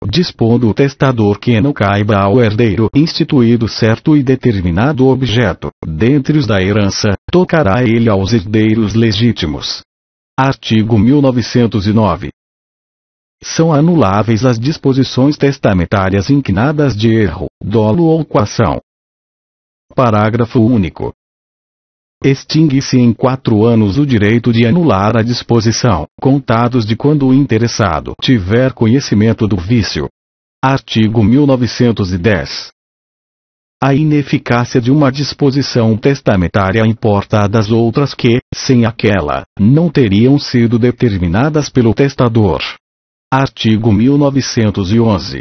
Dispondo o testador que não caiba ao herdeiro instituído certo e determinado objeto, dentre os da herança, tocará ele aos herdeiros legítimos. Artigo 1909. São anuláveis as disposições testamentárias inclinadas de erro, dolo ou coação. Parágrafo único. Extingue-se em 4 anos o direito de anular a disposição, contados de quando o interessado tiver conhecimento do vício. Artigo 1910. A ineficácia de uma disposição testamentária importa das outras que, sem aquela, não teriam sido determinadas pelo testador. Artigo 1911.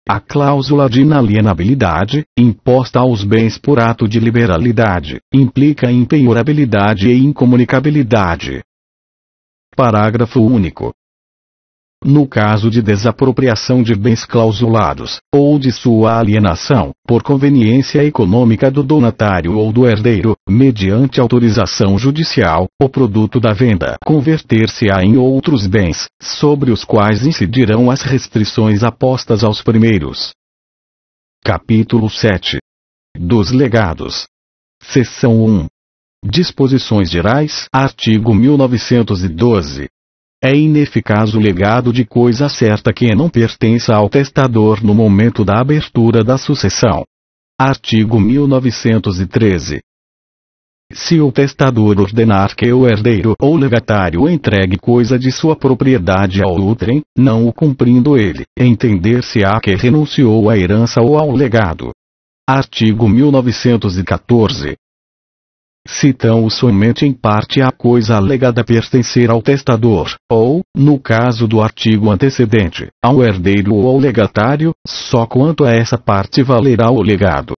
A cláusula de inalienabilidade, imposta aos bens por ato de liberalidade, implica impenhorabilidade e incomunicabilidade. Parágrafo único. No caso de desapropriação de bens clausulados, ou de sua alienação, por conveniência econômica do donatário ou do herdeiro, mediante autorização judicial, o produto da venda converter-se-á em outros bens, sobre os quais incidirão as restrições apostas aos primeiros. Capítulo 7. Dos legados. Seção 1. Disposições gerais. Artigo 1912. É ineficaz o legado de coisa certa que não pertença ao testador no momento da abertura da sucessão. Artigo 1913. Se o testador ordenar que o herdeiro ou legatário entregue coisa de sua propriedade ao outrem, não o cumprindo ele, entender-se-á que renunciou à herança ou ao legado. Artigo 1914. Se tão somente em parte a coisa alegada pertencer ao testador, ou, no caso do artigo antecedente, ao herdeiro ou ao legatário, só quanto a essa parte valerá o legado.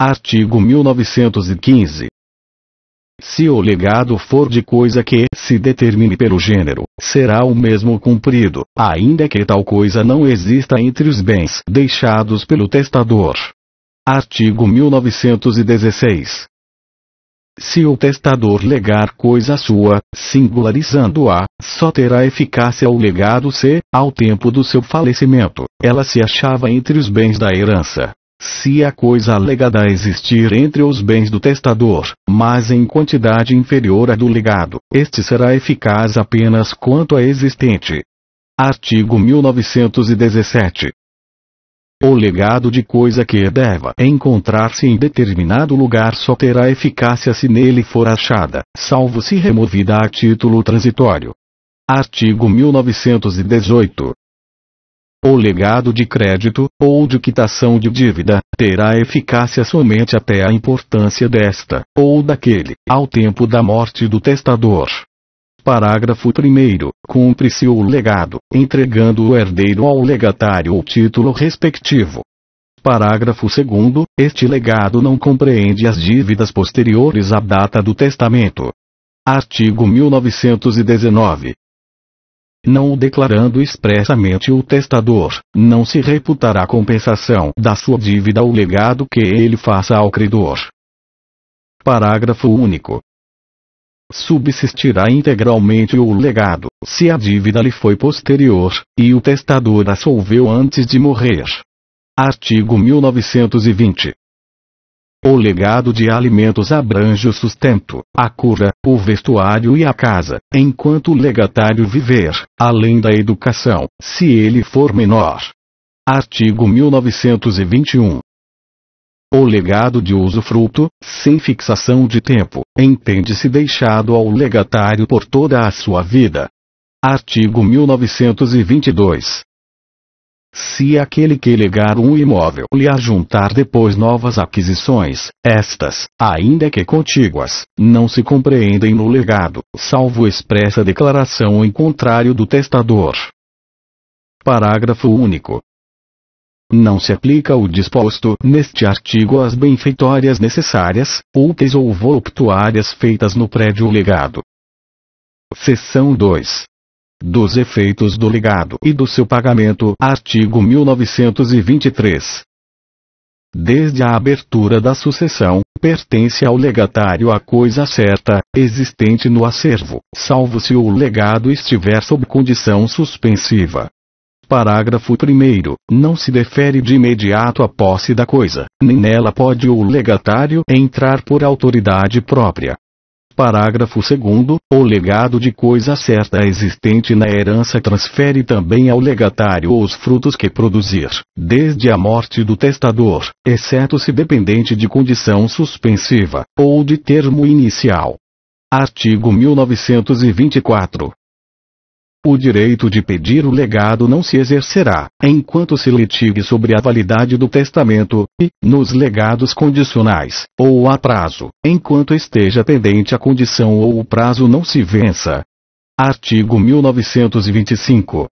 Artigo 1915. Se o legado for de coisa que se determine pelo gênero, será o mesmo cumprido, ainda que tal coisa não exista entre os bens deixados pelo testador. Artigo 1916. Se o testador legar coisa sua, singularizando-a, só terá eficácia o legado se, ao tempo do seu falecimento, ela se achava entre os bens da herança. Se a coisa legada existir entre os bens do testador, mas em quantidade inferior à do legado, este será eficaz apenas quanto a existente. Artigo 1917. O legado de coisa que deva encontrar-se em determinado lugar só terá eficácia se nele for achada, salvo se removida a título transitório. Artigo 1918. O legado de crédito, ou de quitação de dívida, terá eficácia somente até a importância desta, ou daquele, ao tempo da morte do testador. Parágrafo 1º. Cumpre-se o legado, entregando o herdeiro ao legatário o título respectivo. Parágrafo 2º. Este legado não compreende as dívidas posteriores à data do testamento. Artigo 1919. Não o declarando expressamente o testador, não se reputará compensação da sua dívida ao legado que ele faça ao credor. Parágrafo único. Subsistirá integralmente o legado, se a dívida lhe foi posterior, e o testador a solveu antes de morrer. Artigo 1920. O legado de alimentos abrange o sustento, a cura, o vestuário e a casa, enquanto o legatário viver, além da educação, se ele for menor. Artigo 1921. O legado de usufruto, sem fixação de tempo, entende-se deixado ao legatário por toda a sua vida. Artigo 1922. Se aquele que legar um imóvel lhe ajuntar depois novas aquisições, estas, ainda que contíguas, não se compreendem no legado, salvo expressa declaração em contrário do testador. Parágrafo único. Não se aplica o disposto neste artigo às benfeitórias necessárias, úteis ou voluptuárias feitas no prédio legado. Seção 2. Dos efeitos do legado e do seu pagamento. Artigo 1923. Desde a abertura da sucessão, pertence ao legatário a coisa certa, existente no acervo, salvo se o legado estiver sob condição suspensiva. Parágrafo 1º. Não se defere de imediato a posse da coisa, nem nela pode o legatário entrar por autoridade própria. Parágrafo 2º. O legado de coisa certa existente na herança transfere também ao legatário os frutos que produzir, desde a morte do testador, exceto se dependente de condição suspensiva, ou de termo inicial. Artigo 1924. O direito de pedir o legado não se exercerá, enquanto se litigue sobre a validade do testamento, e, nos legados condicionais, ou a prazo, enquanto esteja pendente a condição ou o prazo não se vença. Artigo 1925.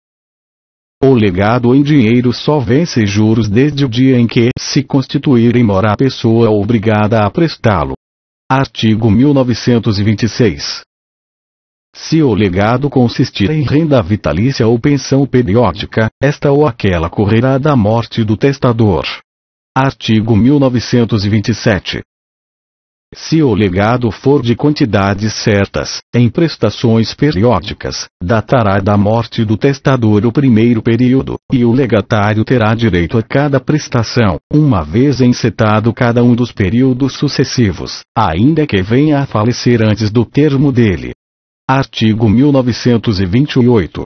O legado em dinheiro só vence juros desde o dia em que se constituir em mora a pessoa obrigada a prestá-lo. Artigo 1926. Se o legado consistir em renda vitalícia ou pensão periódica, esta ou aquela correrá da morte do testador. Artigo 1927. Se o legado for de quantidades certas, em prestações periódicas, datará da morte do testador o primeiro período, e o legatário terá direito a cada prestação, uma vez encetado cada um dos períodos sucessivos, ainda que venha a falecer antes do termo dele. Artigo 1928.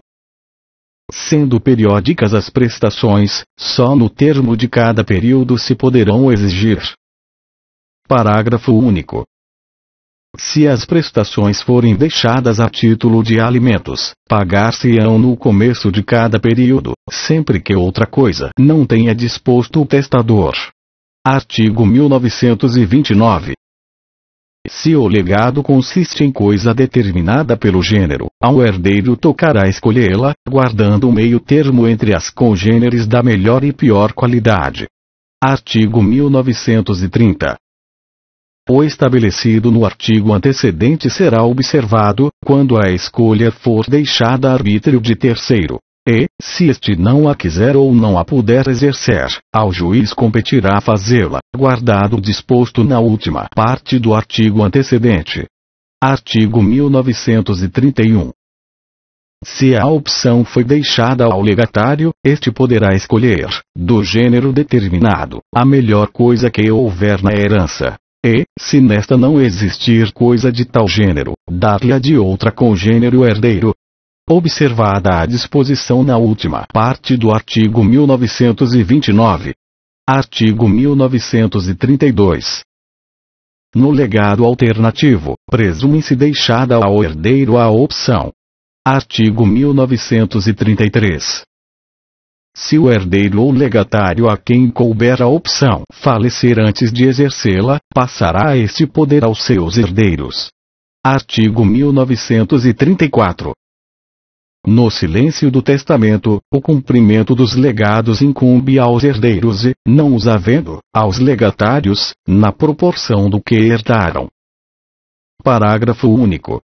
Sendo periódicas as prestações, só no termo de cada período se poderão exigir. Parágrafo único. Se as prestações forem deixadas a título de alimentos, pagar-se-ão no começo de cada período, sempre que outra coisa não tenha disposto o testador. Artigo 1929. Se o legado consiste em coisa determinada pelo gênero, ao herdeiro tocará escolhê-la, guardando um meio termo entre as congêneres da melhor e pior qualidade. Artigo 1930. O estabelecido no artigo antecedente será observado, quando a escolha for deixada a arbítrio de terceiro. E, se este não a quiser ou não a puder exercer, ao juiz competirá fazê-la, guardado o disposto na última parte do artigo antecedente. Artigo 1931. Se a opção foi deixada ao legatário, este poderá escolher, do gênero determinado, a melhor coisa que houver na herança. E, se nesta não existir coisa de tal gênero, dar-lhe a de outra congênero herdeiro. Observada a disposição na última parte do artigo 1929. Artigo 1932. No legado alternativo, presume-se deixada ao herdeiro a opção. Artigo 1933. Se o herdeiro ou legatário a quem couber a opção falecer antes de exercê-la, passará este poder aos seus herdeiros. Artigo 1934. No silêncio do testamento, o cumprimento dos legados incumbe aos herdeiros e, não os havendo, aos legatários, na proporção do que herdaram. Parágrafo único.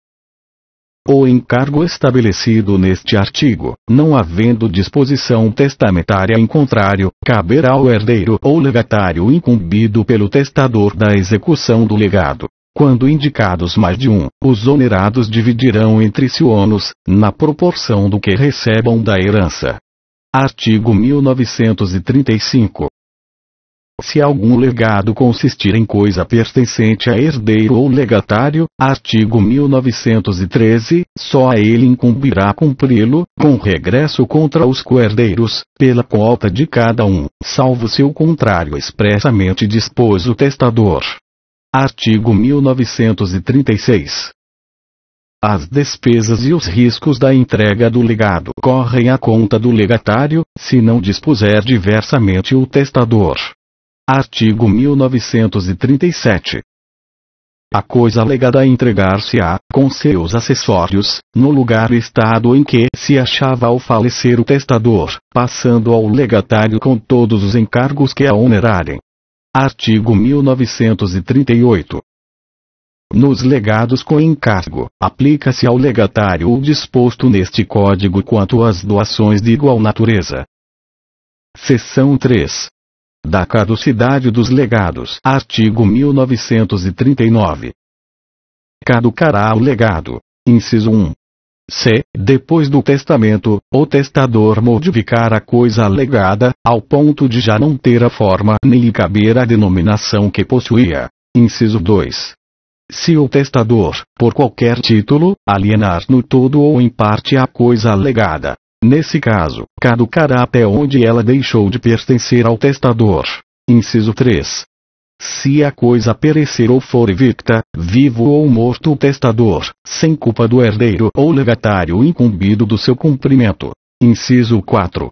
O encargo estabelecido neste artigo, não havendo disposição testamentária em contrário, caberá ao herdeiro ou legatário incumbido pelo testador da execução do legado. Quando indicados mais de um, os onerados dividirão entre si o ônus, na proporção do que recebam da herança. Artigo 1935. Se algum legado consistir em coisa pertencente a herdeiro ou legatário, artigo 1913, só a ele incumbirá cumpri-lo, com regresso contra os coherdeiros, pela quota de cada um, salvo se o contrário expressamente dispôs o testador. Artigo 1936. As despesas e os riscos da entrega do legado correm à conta do legatário, se não dispuser diversamente o testador. Artigo 1937. A coisa legada a entregar-se-á, com seus acessórios, no lugar e estado em que se achava ao falecer o testador, passando ao legatário com todos os encargos que a onerarem. Artigo 1938. Nos legados com encargo, aplica-se ao legatário o disposto neste Código quanto às doações de igual natureza. Seção 3. Da caducidade dos legados. Artigo 1939. Caducará o legado. Inciso 1. Se, depois do testamento, o testador modificar a coisa legada, ao ponto de já não ter a forma nem lhe caber a denominação que possuía. Inciso 2. Se o testador, por qualquer título, alienar no todo ou em parte a coisa legada. Nesse caso, caducará até onde ela deixou de pertencer ao testador. Inciso 3. Se a coisa perecer ou for evicta, vivo ou morto o testador, sem culpa do herdeiro ou legatário incumbido do seu cumprimento. Inciso 4.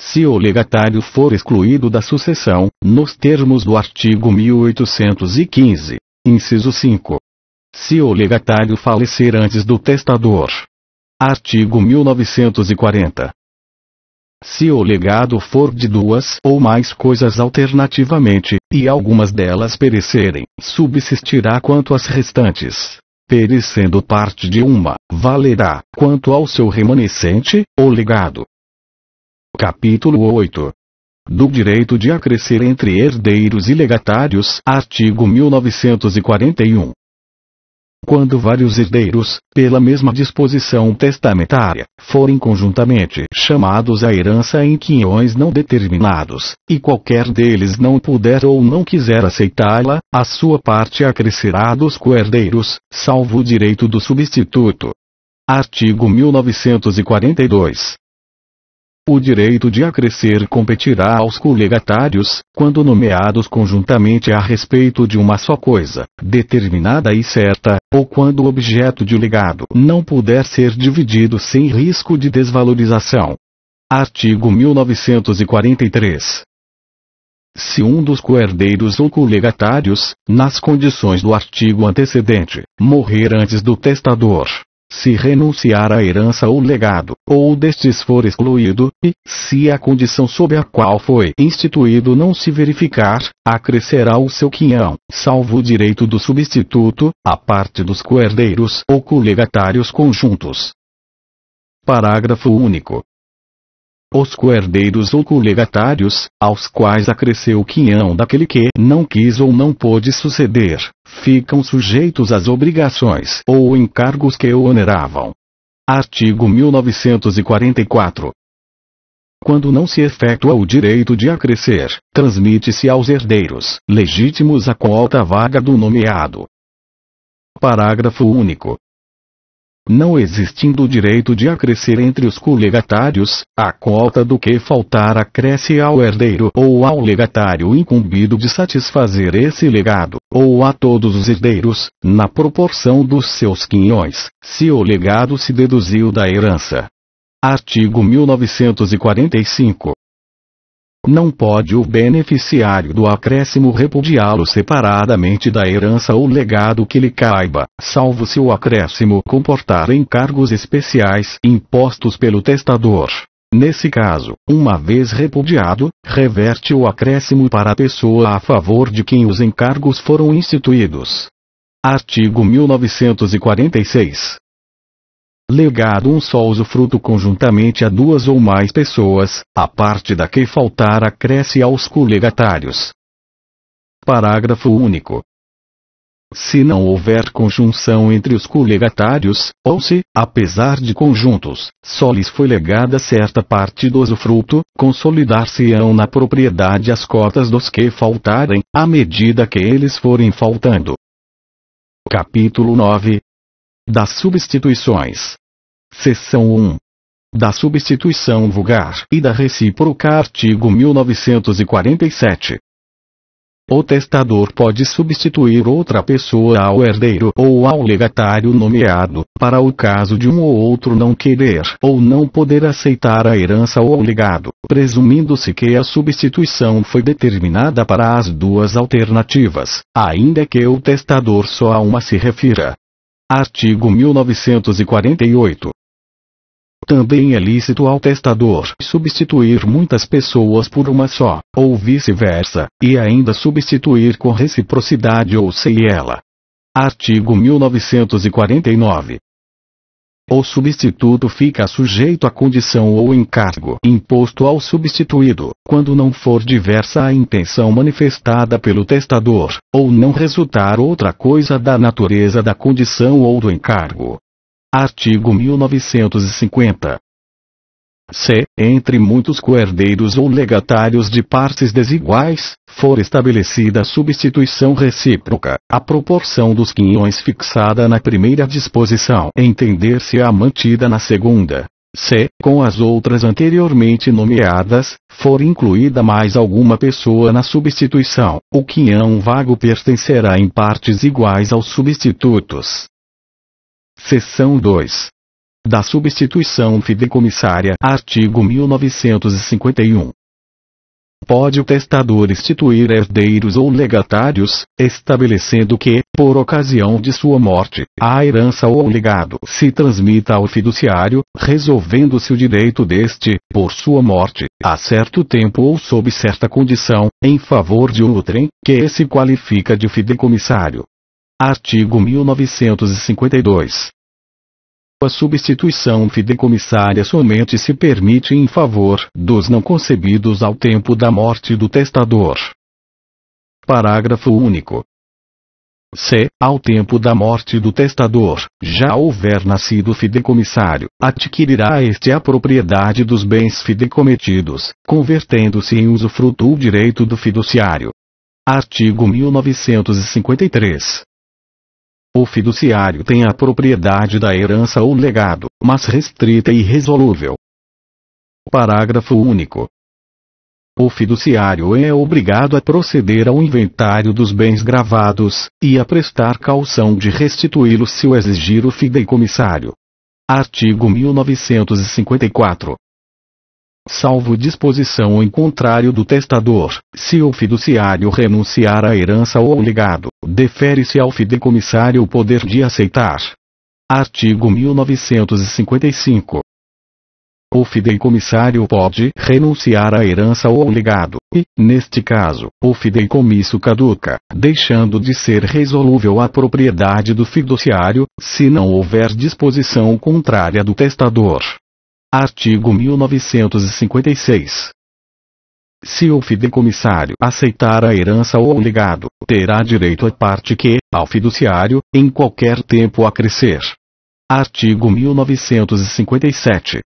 Se o legatário for excluído da sucessão, nos termos do artigo 1815. Inciso 5. Se o legatário falecer antes do testador. Artigo 1940. Se o legado for de duas ou mais coisas alternativamente, e algumas delas perecerem, subsistirá quanto às restantes. Perecendo parte de uma, valerá, quanto ao seu remanescente, o legado. Capítulo 8. Do direito de acrescer entre herdeiros e legatários. Artigo 1941. Quando vários herdeiros, pela mesma disposição testamentária, forem conjuntamente chamados à herança em quinhões não determinados, e qualquer deles não puder ou não quiser aceitá-la, a sua parte acrescerá dos coherdeiros, salvo o direito do substituto. Artigo 1942. O direito de acrescer competirá aos colegatários, quando nomeados conjuntamente a respeito de uma só coisa, determinada e certa, ou quando o objeto de legado não puder ser dividido sem risco de desvalorização. Artigo 1943. Se um dos coherdeiros ou colegatários, nas condições do artigo antecedente, morrer antes do testador, se renunciar à herança ou legado, ou destes for excluído, e, se a condição sob a qual foi instituído não se verificar, acrescerá o seu quinhão, salvo o direito do substituto, a parte dos coerdeiros ou colegatários conjuntos. Parágrafo único. Os coerdeiros ou colegatários, aos quais acresceu o quinhão daquele que não quis ou não pôde suceder, ficam sujeitos às obrigações ou encargos que o oneravam. Artigo 1944. Quando não se efetua o direito de acrescer, transmite-se aos herdeiros legítimos a quota vaga do nomeado. Parágrafo único. Não existindo o direito de acrescer entre os colegatários, a quota do que faltar acresce ao herdeiro ou ao legatário incumbido de satisfazer esse legado, ou a todos os herdeiros, na proporção dos seus quinhões, se o legado se deduziu da herança. Artigo 1945. Não pode o beneficiário do acréscimo repudiá-lo separadamente da herança ou legado que lhe caiba, salvo se o acréscimo comportar encargos especiais impostos pelo testador. Nesse caso, uma vez repudiado, reverte o acréscimo para a pessoa a favor de quem os encargos foram instituídos. Artigo 1946. Legado um só usufruto conjuntamente a duas ou mais pessoas, a parte da que faltar acresce aos colegatários. Parágrafo único. Se não houver conjunção entre os colegatários, ou se, apesar de conjuntos, só lhes foi legada certa parte do usufruto, consolidar-se-ão na propriedade as cotas dos que faltarem, à medida que eles forem faltando. Capítulo 9. Das substituições. Seção 1. Da substituição vulgar e da recíproca. Artigo 1947. O testador pode substituir outra pessoa ao herdeiro ou ao legatário nomeado, para o caso de um ou outro não querer ou não poder aceitar a herança ou o legado, presumindo-se que a substituição foi determinada para as duas alternativas, ainda que o testador só a uma se refira. Artigo 1948. Também é lícito ao testador substituir muitas pessoas por uma só, ou vice-versa, e ainda substituir com reciprocidade ou sem ela. Artigo 1949. O substituto fica sujeito à condição ou encargo imposto ao substituído, quando não for diversa a intenção manifestada pelo testador, ou não resultar outra coisa da natureza da condição ou do encargo. Artigo 1950. Se, entre muitos coerdeiros ou legatários de partes desiguais, for estabelecida a substituição recíproca, a proporção dos quinhões fixada na primeira disposição entender-se-á mantida na segunda. Se, com as outras anteriormente nomeadas, for incluída mais alguma pessoa na substituição, o quinhão vago pertencerá em partes iguais aos substitutos. Seção 2. Da substituição fideicomissária. Artigo 1951. Pode o testador instituir herdeiros ou legatários, estabelecendo que, por ocasião de sua morte, a herança ou o legado se transmita ao fiduciário, resolvendo-se o direito deste, por sua morte, a certo tempo ou sob certa condição, em favor de outrem, que se qualifica de fideicomissário. Artigo 1952. A substituição fideicomissária somente se permite em favor dos não concebidos ao tempo da morte do testador. Parágrafo único. Se, ao tempo da morte do testador, já houver nascido fideicomissário, adquirirá este a propriedade dos bens fideicometidos, convertendo-se em usufruto o direito do fiduciário. Artigo 1953. O fiduciário tem a propriedade da herança ou legado, mas restrita e irresolúvel. Parágrafo único. O fiduciário é obrigado a proceder ao inventário dos bens gravados, e a prestar caução de restituí-los se o exigir o fideicomissário. Artigo 1954. Salvo disposição em contrário do testador, se o fiduciário renunciar à herança ou ao legado, defere-se ao fideicomissário o poder de aceitar. Artigo 1955. O fideicomissário pode renunciar à herança ou ao legado, e, neste caso, o fideicomisso caduca, deixando de ser resolúvel a propriedade do fiduciário, se não houver disposição contrária do testador. Artigo 1956. Se o fideicomissário aceitar a herança ou o legado, terá direito à parte que, ao fiduciário, em qualquer tempo acrescer. Artigo 1957.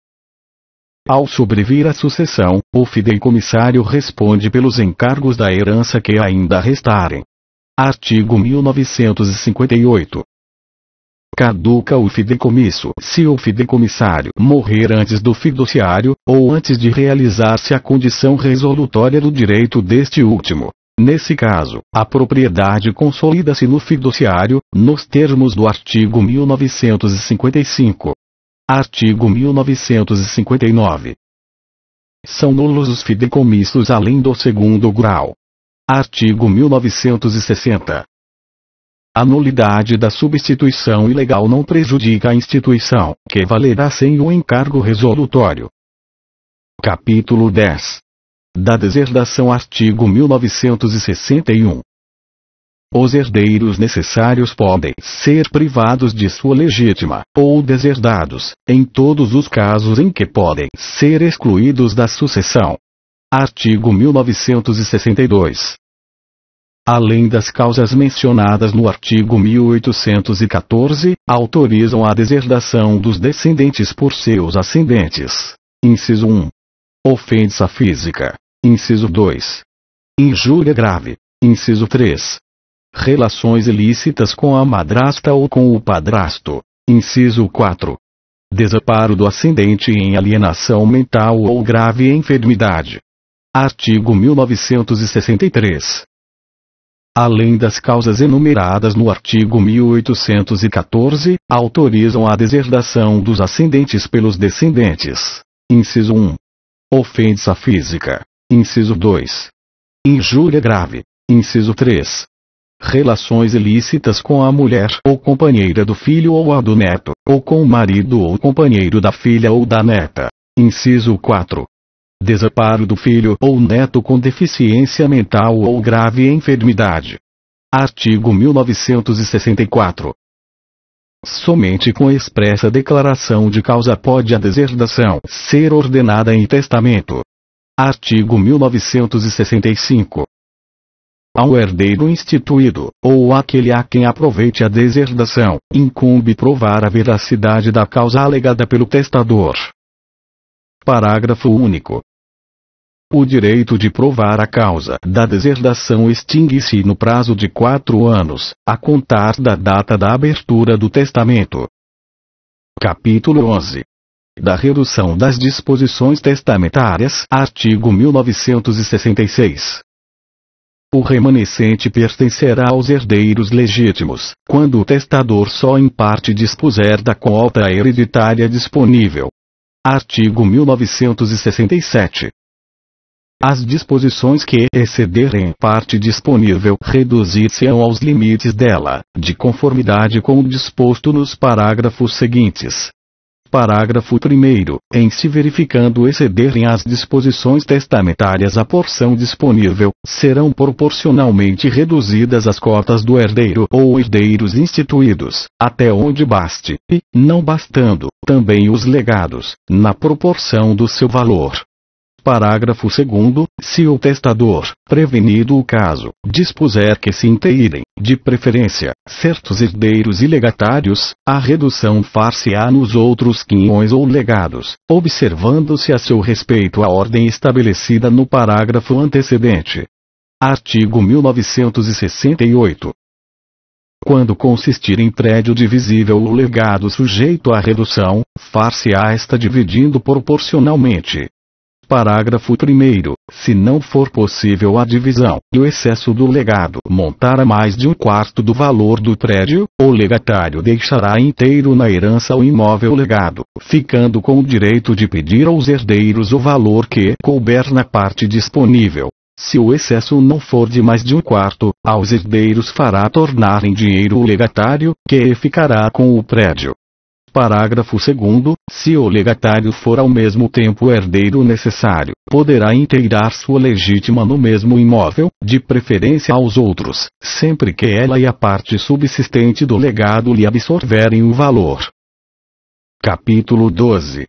Ao sobrevir a sucessão, o fideicomissário responde pelos encargos da herança que ainda restarem. Artigo 1958. Caduca o fideicomisso se o fideicomissário morrer antes do fiduciário, ou antes de realizar-se a condição resolutória do direito deste último. Nesse caso, a propriedade consolida-se no fiduciário, nos termos do artigo 1955. Artigo 1959. São nulos os fideicomissos além do segundo grau. Artigo 1960. A nulidade da substituição ilegal não prejudica a instituição, que valerá sem o encargo resolutório. Capítulo 10. Da deserdação. Artigo 1961. Os herdeiros necessários podem ser privados de sua legítima, ou deserdados, em todos os casos em que podem ser excluídos da sucessão. Artigo 1962. Além das causas mencionadas no artigo 1814, autorizam a deserdação dos descendentes por seus ascendentes. Inciso 1. Ofensa física. Inciso 2. Injúria grave. Inciso 3. Relações ilícitas com a madrasta ou com o padrasto. Inciso 4. Desamparo do ascendente em alienação mental ou grave enfermidade. Artigo 1963. Além das causas enumeradas no artigo 1814, autorizam a deserdação dos ascendentes pelos descendentes. Inciso 1. Ofensa física. Inciso 2. Injúria grave. Inciso 3. Relações ilícitas com a mulher ou companheira do filho ou a do neto, ou com o marido ou companheiro da filha ou da neta. Inciso 4. Desamparo do filho ou neto com deficiência mental ou grave enfermidade. Artigo 1964. Somente com expressa declaração de causa pode a deserdação ser ordenada em testamento. Artigo 1965. Ao herdeiro instituído, ou àquele a quem aproveite a deserdação, incumbe provar a veracidade da causa alegada pelo testador. Parágrafo único. O direito de provar a causa da deserdação extingue-se no prazo de 4 anos, a contar da data da abertura do testamento. Capítulo 11. Da redução das disposições testamentárias. Artigo 1966. O remanescente pertencerá aos herdeiros legítimos, quando o testador só em parte dispuser da quota hereditária disponível. Artigo 1967. As disposições que excederem parte disponível reduzir-se-ão aos limites dela, de conformidade com o disposto nos parágrafos seguintes. Parágrafo 1º. Em se verificando excederem as disposições testamentárias a porção disponível, serão proporcionalmente reduzidas as cotas do herdeiro ou herdeiros instituídos, até onde baste, e, não bastando, também os legados, na proporção do seu valor. Parágrafo 2º. Se o testador, prevenido o caso, dispuser que se inteirem, de preferência, certos herdeiros e legatários, a redução far-se-á nos outros quinhões ou legados, observando-se a seu respeito a ordem estabelecida no parágrafo antecedente. Artigo 1968. Quando consistir em prédio divisível o legado sujeito à redução, far-se-á esta dividindo proporcionalmente. Parágrafo 1º. Se não for possível a divisão, e o excesso do legado montar a mais de 1/4 do valor do prédio, o legatário deixará inteiro na herança o imóvel legado, ficando com o direito de pedir aos herdeiros o valor que couber na parte disponível. Se o excesso não for de mais de 1/4, aos herdeiros fará tornar em dinheiro o legatário, que ficará com o prédio. Parágrafo 2º. Se o legatário for ao mesmo tempo o herdeiro necessário, poderá inteirar sua legítima no mesmo imóvel, de preferência aos outros, sempre que ela e a parte subsistente do legado lhe absorverem o valor. Capítulo 12.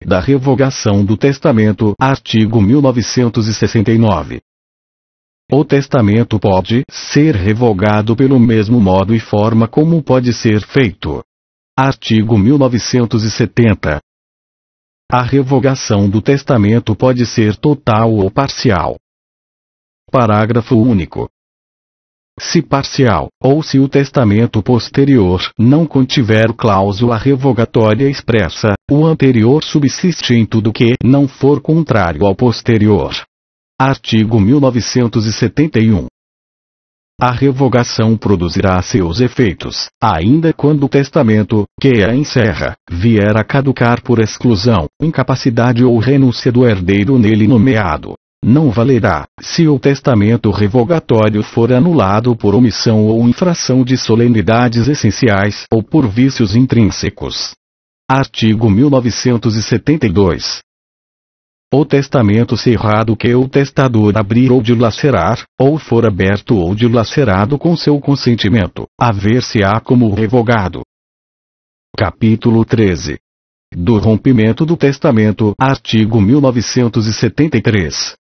Da revogação do testamento. Artigo 1969. O testamento pode ser revogado pelo mesmo modo e forma como pode ser feito. Artigo 1970. A revogação do testamento pode ser total ou parcial. Parágrafo único. Se parcial, ou se o testamento posterior não contiver cláusula revogatória expressa, o anterior subsiste em tudo que não for contrário ao posterior. Artigo 1971. A revogação produzirá seus efeitos, ainda quando o testamento, que a encerra, vier a caducar por exclusão, incapacidade ou renúncia do herdeiro nele nomeado. Não valerá, se o testamento revogatório for anulado por omissão ou infração de solenidades essenciais ou por vícios intrínsecos. Artigo 1972. O testamento cerrado que o testador abrir ou dilacerar, ou for aberto ou dilacerado com seu consentimento, haver-se-á como revogado. Capítulo 13. Do rompimento do testamento. Artigo 1973.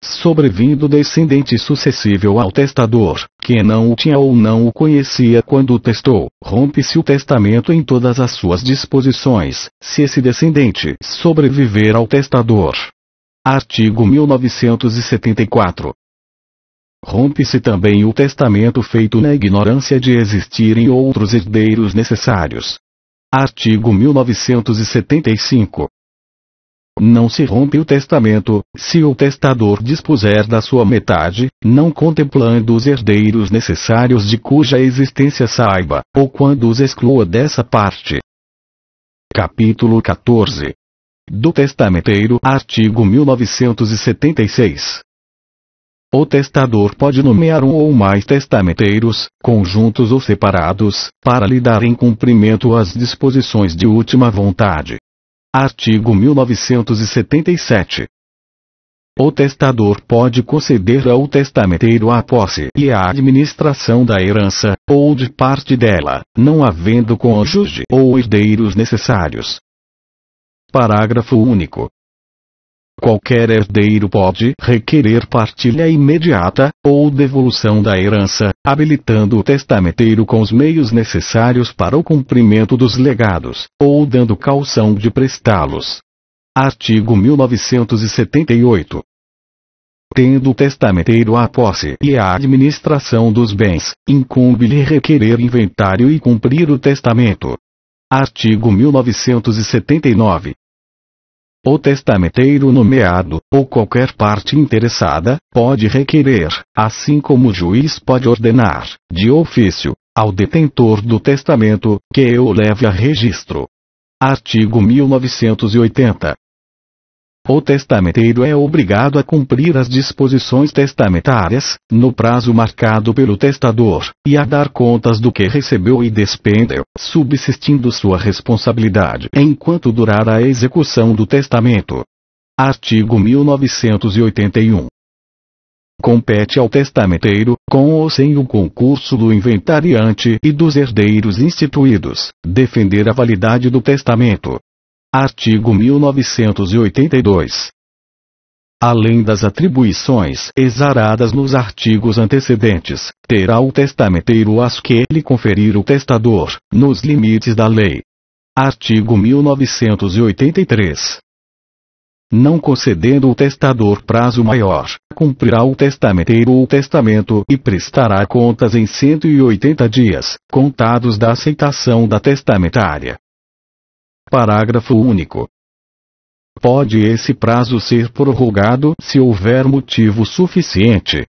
Sobrevindo descendente sucessível ao testador, que não o tinha ou não o conhecia quando o testou, rompe-se o testamento em todas as suas disposições, se esse descendente sobreviver ao testador. Artigo 1974. Rompe-se também o testamento feito na ignorância de existirem outros herdeiros necessários. Artigo 1975. Não se rompe o testamento, se o testador dispuser da sua metade, não contemplando os herdeiros necessários de cuja existência saiba, ou quando os exclua dessa parte. Capítulo 14. Do testamenteiro. Artigo 1976. O testador pode nomear um ou mais testamenteiros, conjuntos ou separados, para lhe darem cumprimento às disposições de última vontade. Artigo 1977. O testador pode conceder ao testamenteiro a posse e a administração da herança, ou de parte dela, não havendo cônjuge ou herdeiros necessários. Parágrafo único. Qualquer herdeiro pode requerer partilha imediata, ou devolução da herança, habilitando o testamenteiro com os meios necessários para o cumprimento dos legados, ou dando caução de prestá-los. Artigo 1978. Tendo o testamenteiro a posse e a administração dos bens, incumbe-lhe requerer inventário e cumprir o testamento. Artigo 1979. O testamenteiro nomeado, ou qualquer parte interessada, pode requerer, assim como o juiz pode ordenar, de ofício, ao detentor do testamento, que o leve a registro. Artigo 1980. O testamenteiro é obrigado a cumprir as disposições testamentárias, no prazo marcado pelo testador, e a dar contas do que recebeu e despendeu, subsistindo sua responsabilidade enquanto durar a execução do testamento. Artigo 1981. Compete ao testamenteiro, com ou sem o concurso do inventariante e dos herdeiros instituídos, defender a validade do testamento. Artigo 1982. Além das atribuições exaradas nos artigos antecedentes, terá o testamenteiro as que lhe conferir o testador, nos limites da lei. Artigo 1983. Não concedendo o testador prazo maior, cumprirá o testamenteiro o testamento e prestará contas em 180 dias, contados da aceitação da testamentária. Parágrafo único. Pode esse prazo ser prorrogado se houver motivo suficiente.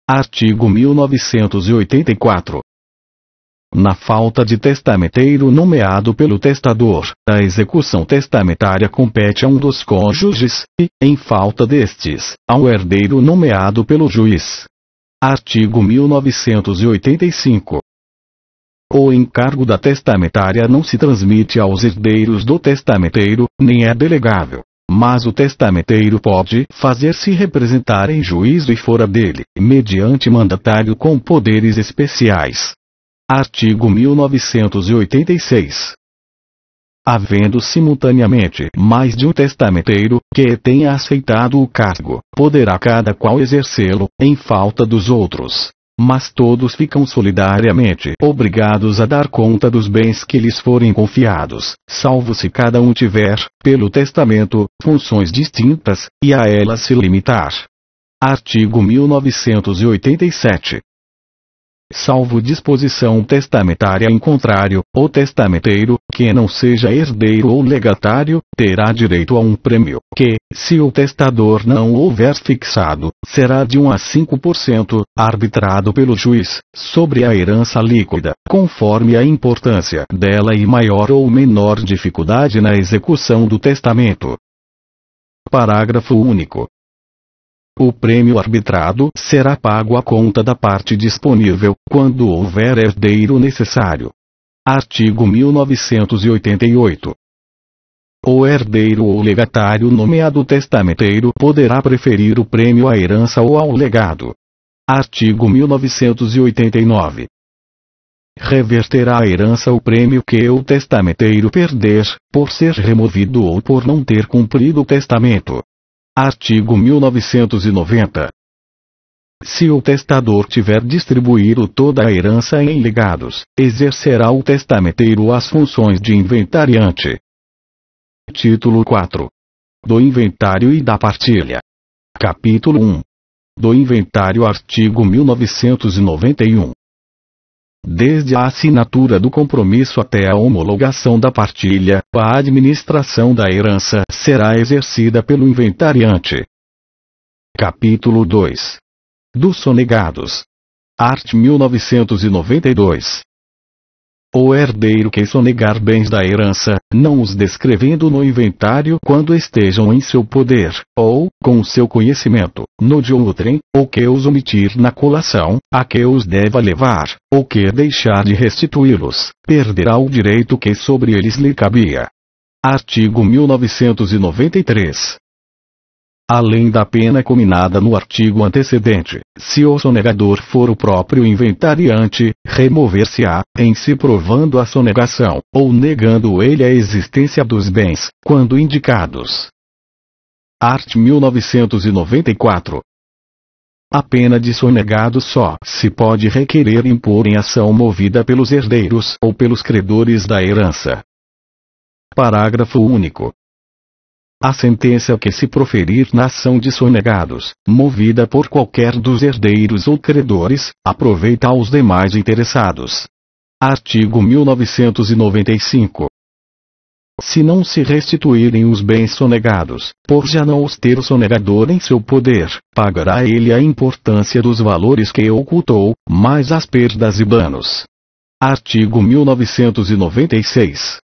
Artigo 1984. Na falta de testamenteiro nomeado pelo testador, a execução testamentária compete a um dos cônjuges, e, em falta destes, ao herdeiro nomeado pelo juiz. Artigo 1985. O encargo da testamentária não se transmite aos herdeiros do testamenteiro, nem é delegável. Mas o testamenteiro pode fazer-se representar em juízo e fora dele, mediante mandatário com poderes especiais. Artigo 1986. Havendo simultaneamente mais de um testamenteiro, que tenha aceitado o cargo, poderá cada qual exercê-lo, em falta dos outros. Mas todos ficam solidariamente obrigados a dar conta dos bens que lhes forem confiados, salvo se cada um tiver, pelo testamento, funções distintas, e a elas se limitar. Artigo 1987. Salvo disposição testamentária em contrário, o testamenteiro, que não seja herdeiro ou legatário, terá direito a um prêmio, que, se o testador não o houver fixado, será de 1 a 5%, arbitrado pelo juiz, sobre a herança líquida, conforme a importância dela e maior ou menor dificuldade na execução do testamento. Parágrafo único. O prêmio arbitrado será pago à conta da parte disponível, quando houver herdeiro necessário. Artigo 1988. O herdeiro ou legatário nomeado testamenteiro poderá preferir o prêmio à herança ou ao legado. Artigo 1989. Reverterá à herança o prêmio que o testamenteiro perder, por ser removido ou por não ter cumprido o testamento. Artigo 1990. Se o testador tiver distribuído toda a herança em legados, exercerá o testamenteiro as funções de inventariante. Título 4. Do inventário e da partilha. Capítulo 1. Do inventário. Artigo 1991. Desde a assinatura do compromisso até a homologação da partilha, a administração da herança será exercida pelo inventariante. Capítulo 2. Dos sonegados. Art. 1992. O herdeiro que sonegar bens da herança, não os descrevendo no inventário quando estejam em seu poder, ou, com seu conhecimento, no de outrem, ou que os omitir na colação, a que os deva levar, ou que deixar de restituí-los, perderá o direito que sobre eles lhe cabia. Artigo 1993. Além da pena cominada no artigo antecedente, se o sonegador for o próprio inventariante, remover-se-á, em se provando a sonegação, ou negando ele a existência dos bens, quando indicados. Art. 1994. A pena de sonegado só se pode requerer impor em ação movida pelos herdeiros ou pelos credores da herança. Parágrafo único. A sentença que se proferir na ação de sonegados, movida por qualquer dos herdeiros ou credores, aproveita aos demais interessados. Artigo 1995. Se não se restituírem os bens sonegados, por já não os ter o sonegador em seu poder, pagará ele a importância dos valores que ocultou, mais as perdas e danos. Artigo 1996.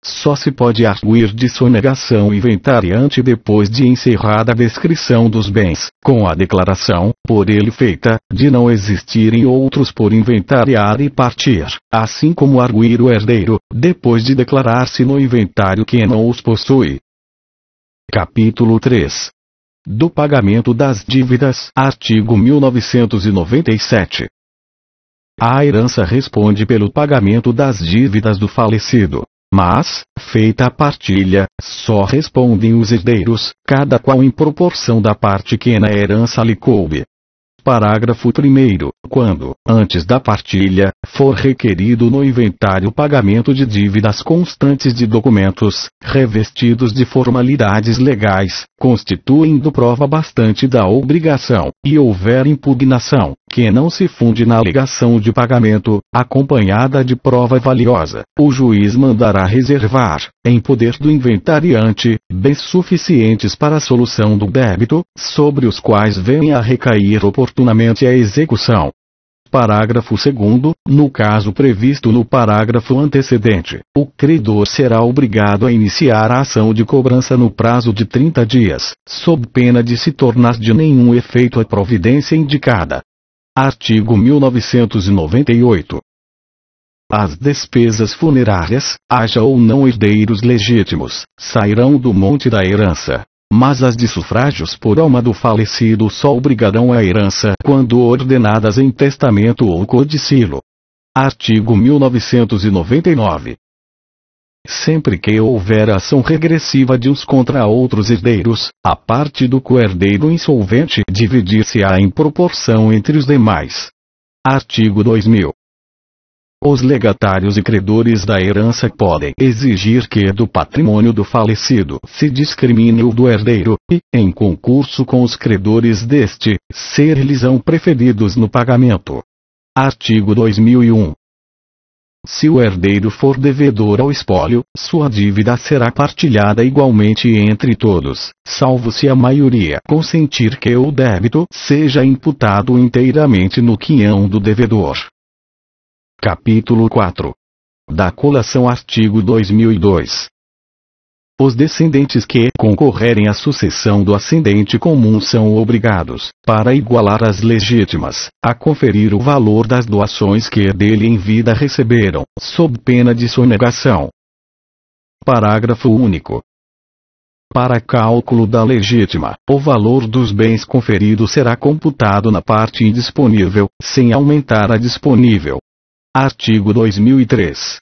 Só se pode arguir de sonegação inventariante depois de encerrada a descrição dos bens, com a declaração, por ele feita, de não existirem outros por inventariar e partir, assim como arguir o herdeiro, depois de declarar-se no inventário que não os possui. Capítulo 3. Do pagamento das dívidas. Artigo 1997. A herança responde pelo pagamento das dívidas do falecido. Mas, feita a partilha, só respondem os herdeiros, cada qual em proporção da parte que na herança lhe coube. Parágrafo 1º. Quando, antes da partilha, for requerido no inventário o pagamento de dívidas constantes de documentos, revestidos de formalidades legais, constituindo prova bastante da obrigação, e houver impugnação, que não se funde na alegação de pagamento, acompanhada de prova valiosa, o juiz mandará reservar, em poder do inventariante, bens suficientes para a solução do débito, sobre os quais venha a recair oportunamente a execução. Parágrafo 2º. No caso previsto no parágrafo antecedente, o credor será obrigado a iniciar a ação de cobrança no prazo de 30 dias, sob pena de se tornar de nenhum efeito a providência indicada. Artigo 1998. As despesas funerárias, haja ou não herdeiros legítimos, sairão do monte da herança. Mas as de sufrágios por alma do falecido só obrigarão a herança quando ordenadas em testamento ou codicilo. Artigo 1999. Sempre que houver ação regressiva de uns contra outros herdeiros, a parte do coerdeiro insolvente dividir-se-á em proporção entre os demais. Artigo 2000. Os legatários e credores da herança podem exigir que do patrimônio do falecido se discrimine o do herdeiro, e, em concurso com os credores deste, ser-lhes-ão preferidos no pagamento. Artigo 2001. Se o herdeiro for devedor ao espólio, sua dívida será partilhada igualmente entre todos, salvo se a maioria consentir que o débito seja imputado inteiramente no quinhão do devedor. Capítulo 4. Da colação. Artigo 2002. Os descendentes que concorrerem à sucessão do ascendente comum são obrigados, para igualar as legítimas, a conferir o valor das doações que dele em vida receberam, sob pena de sonegação. Parágrafo único. Para cálculo da legítima, o valor dos bens conferidos será computado na parte indisponível, sem aumentar a disponível. Artigo 2003.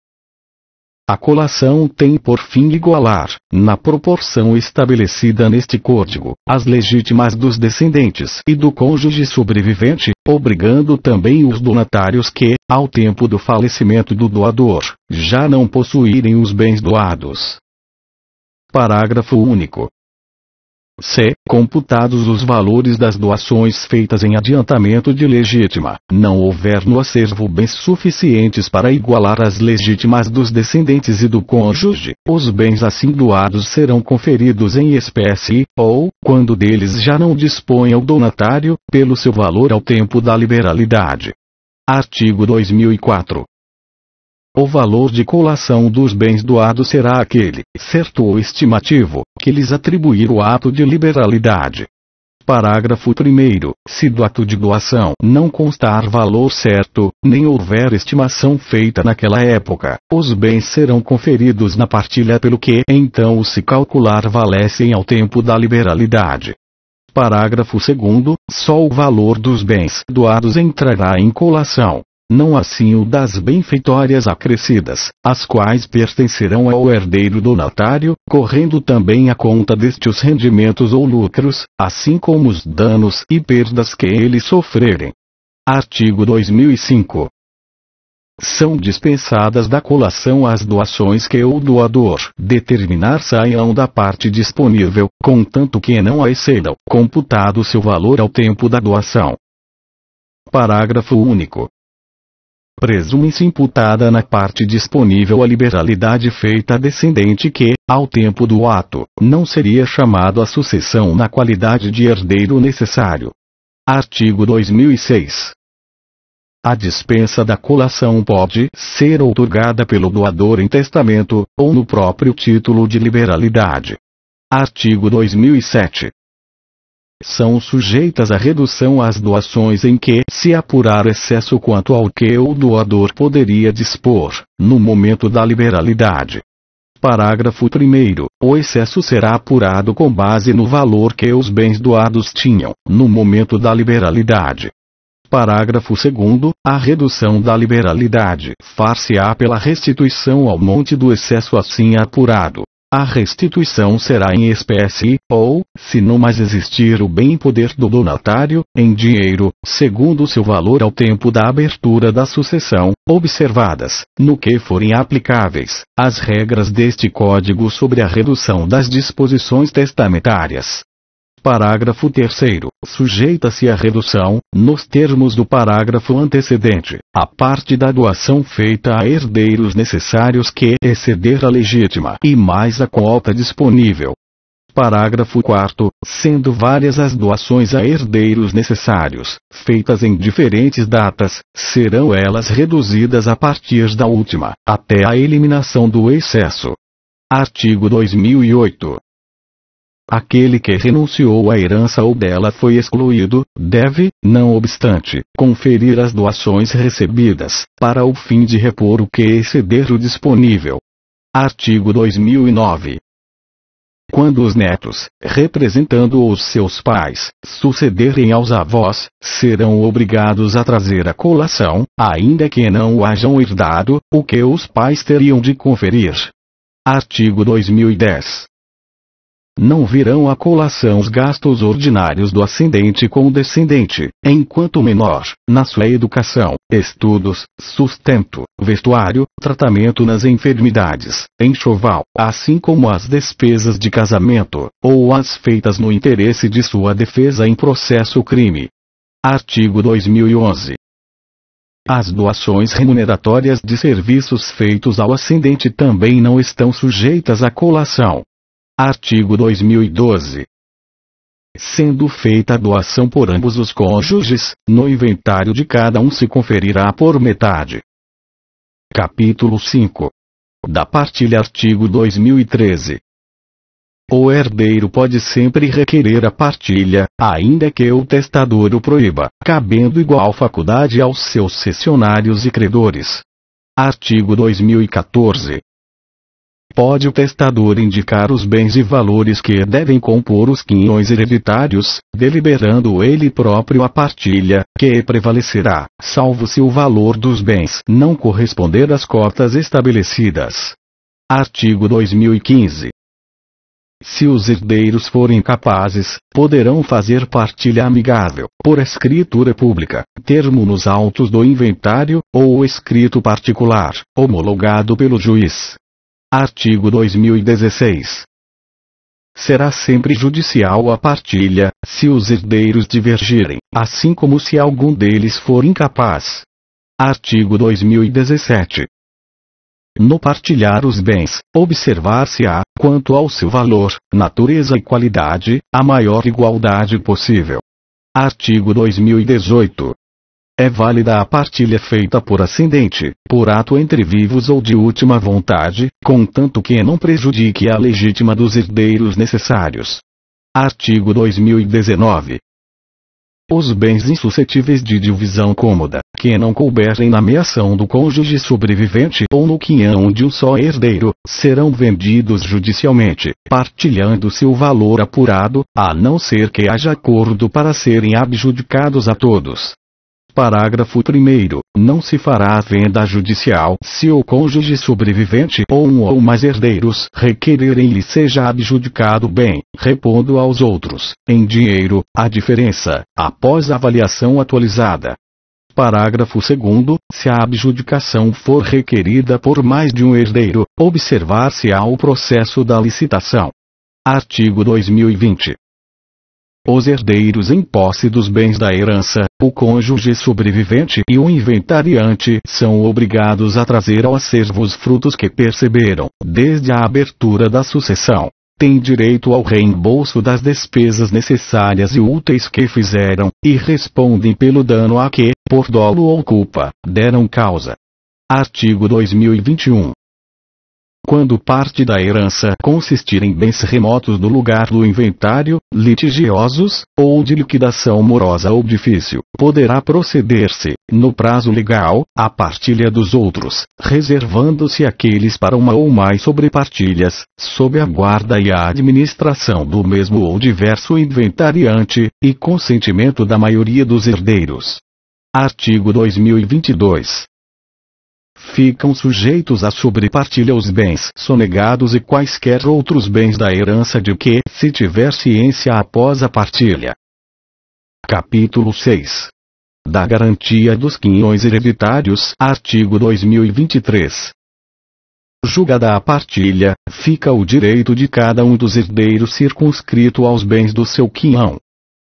A colação tem por fim igualar, na proporção estabelecida neste Código, as legítimas dos descendentes e do cônjuge sobrevivente, obrigando também os donatários que, ao tempo do falecimento do doador, já não possuírem os bens doados. Parágrafo único. Se, computados os valores das doações feitas em adiantamento de legítima, não houver no acervo bens suficientes para igualar as legítimas dos descendentes e do cônjuge, os bens assim doados serão conferidos em espécie, ou, quando deles já não disponha o donatário, pelo seu valor ao tempo da liberalidade. Artigo 2004. O valor de colação dos bens doados será aquele, certo ou estimativo, que lhes atribuir o ato de liberalidade. Parágrafo 1º. Se do ato de doação não constar valor certo, nem houver estimação feita naquela época, os bens serão conferidos na partilha pelo que então se calcular valecem ao tempo da liberalidade. Parágrafo 2º. Só o valor dos bens doados entrará em colação. Não assim o das benfeitórias acrescidas, as quais pertencerão ao herdeiro donatário, correndo também a conta deste os rendimentos ou lucros, assim como os danos e perdas que eles sofrerem. Artigo 2005. São dispensadas da colação as doações que o doador determinar saiam da parte disponível, contanto que não a excedam, computado seu valor ao tempo da doação. Parágrafo único. Presume-se imputada na parte disponível a liberalidade feita a descendente que, ao tempo do ato, não seria chamado à sucessão na qualidade de herdeiro necessário. Artigo 2006. A dispensa da colação pode ser outorgada pelo doador em testamento, ou no próprio título de liberalidade. Artigo 2007. São sujeitas à redução as doações em que se apurar excesso quanto ao que o doador poderia dispor, no momento da liberalidade. Parágrafo 1º. O excesso será apurado com base no valor que os bens doados tinham, no momento da liberalidade. Parágrafo 2º. A redução da liberalidade far-se-á pela restituição ao monte do excesso assim apurado. A restituição será em espécie, ou, se não mais existir o bem em poder do donatário, em dinheiro, segundo seu valor ao tempo da abertura da sucessão, observadas, no que forem aplicáveis, as regras deste Código sobre a redução das disposições testamentárias. Parágrafo 3º. Sujeita-se à redução, nos termos do parágrafo antecedente, a parte da doação feita a herdeiros necessários que exceder a legítima e mais a quota disponível. Parágrafo 4º. Sendo várias as doações a herdeiros necessários, feitas em diferentes datas, serão elas reduzidas a partir da última, até a eliminação do excesso. Artigo 2008. aquele que renunciou à herança ou dela foi excluído, deve, não obstante, conferir as doações recebidas, para o fim de repor o que exceder o disponível. Artigo 2009. Quando os netos, representando os seus pais, sucederem aos avós, serão obrigados a trazer a colação, ainda que não o hajam herdado, o que os pais teriam de conferir. Artigo 2010. Não virão à colação os gastos ordinários do ascendente com o descendente, enquanto menor, na sua educação, estudos, sustento, vestuário, tratamento nas enfermidades, enxoval, assim como as despesas de casamento, ou as feitas no interesse de sua defesa em processo crime. Artigo 2011. As doações remuneratórias de serviços feitos ao ascendente também não estão sujeitas à colação. Artigo 2012. Sendo feita a doação por ambos os cônjuges, no inventário de cada um se conferirá por metade. Capítulo 5. Da partilha. Artigo 2013. O herdeiro pode sempre requerer a partilha, ainda que o testador o proíba, cabendo igual faculdade aos seus cessionários e credores. Artigo 2014. Pode o testador indicar os bens e valores que devem compor os quinhões hereditários, deliberando ele próprio a partilha, que prevalecerá, salvo se o valor dos bens não corresponder às cotas estabelecidas. Artigo 2015. Se os herdeiros forem capazes, poderão fazer partilha amigável, por escritura pública, termo nos autos do inventário, ou escrito particular, homologado pelo juiz. Artigo 2016. Será sempre judicial a partilha, se os herdeiros divergirem, assim como se algum deles for incapaz. Artigo 2017. No partilhar os bens, observar-se-á, quanto ao seu valor, natureza e qualidade, a maior igualdade possível. Artigo 2018. É válida a partilha feita por ascendente, por ato entre vivos ou de última vontade, contanto que não prejudique a legítima dos herdeiros necessários. Artigo 2019. Os bens insuscetíveis de divisão cômoda, que não couberem na meação do cônjuge sobrevivente ou no quinhão de um só herdeiro, serão vendidos judicialmente, partilhando-se o valor apurado, a não ser que haja acordo para serem abjudicados a todos. Parágrafo 1º. Não se fará a venda judicial se o cônjuge sobrevivente ou um ou mais herdeiros requererem lhe seja abjudicado o bem, repondo aos outros, em dinheiro, a diferença, após avaliação atualizada. Parágrafo 2º. Se a abjudicação for requerida por mais de um herdeiro, observar-se-á o processo da licitação. Artigo 2020. Os herdeiros em posse dos bens da herança, o cônjuge sobrevivente e o inventariante são obrigados a trazer ao acervo os frutos que perceberam, desde a abertura da sucessão. Têm direito ao reembolso das despesas necessárias e úteis que fizeram, e respondem pelo dano a que, por dolo ou culpa, deram causa. Artigo 2021. Quando parte da herança consistir em bens remotos do lugar do inventário, litigiosos, ou de liquidação morosa ou difícil, poderá proceder-se, no prazo legal, à partilha dos outros, reservando-se aqueles para uma ou mais sobrepartilhas, sob a guarda e a administração do mesmo ou diverso inventariante, e consentimento da maioria dos herdeiros. Artigo 2022. Ficam sujeitos à sobrepartilha os bens sonegados e quaisquer outros bens da herança de que se tiver ciência após a partilha. Capítulo 6. Da garantia dos quinhões hereditários. Artigo 2023. Julgada a partilha, fica o direito de cada um dos herdeiros circunscrito aos bens do seu quinhão.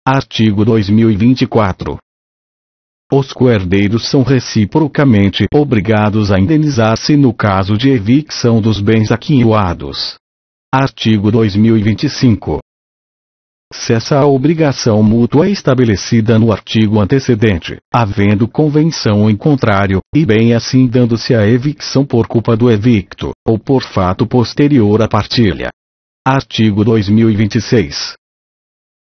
Artigo 2024. Os coherdeiros são reciprocamente obrigados a indenizar-se no caso de evicção dos bens aquinhoados. Artigo 2025. Cessa a obrigação mútua estabelecida no artigo antecedente, havendo convenção em contrário, e bem assim dando-se a evicção por culpa do evicto, ou por fato posterior à partilha. Artigo 2026.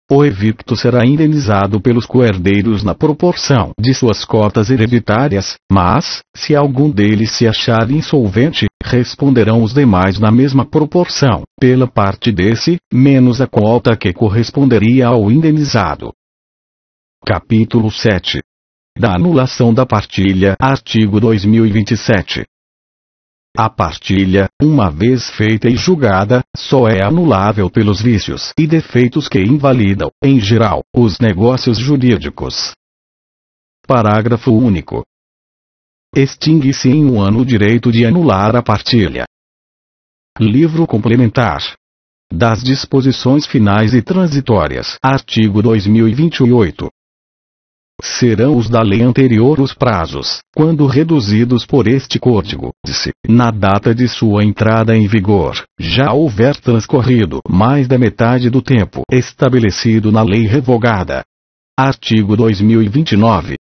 O evicto será indenizado pelos coerdeiros na proporção de suas cotas hereditárias, mas, se algum deles se achar insolvente, responderão os demais na mesma proporção, pela parte desse, menos a cota que corresponderia ao indenizado. Capítulo 7. Da anulação da partilha. Artigo 2027. A partilha, uma vez feita e julgada, só é anulável pelos vícios e defeitos que invalidam, em geral, os negócios jurídicos. Parágrafo único. Extingue-se em 1 ano o direito de anular a partilha. Livro complementar. Das disposições finais e transitórias. Artigo 2028. Serão os da lei anterior os prazos, quando reduzidos por este Código, se, na data de sua entrada em vigor, já houver transcorrido mais da metade do tempo estabelecido na lei revogada. Artigo 2029.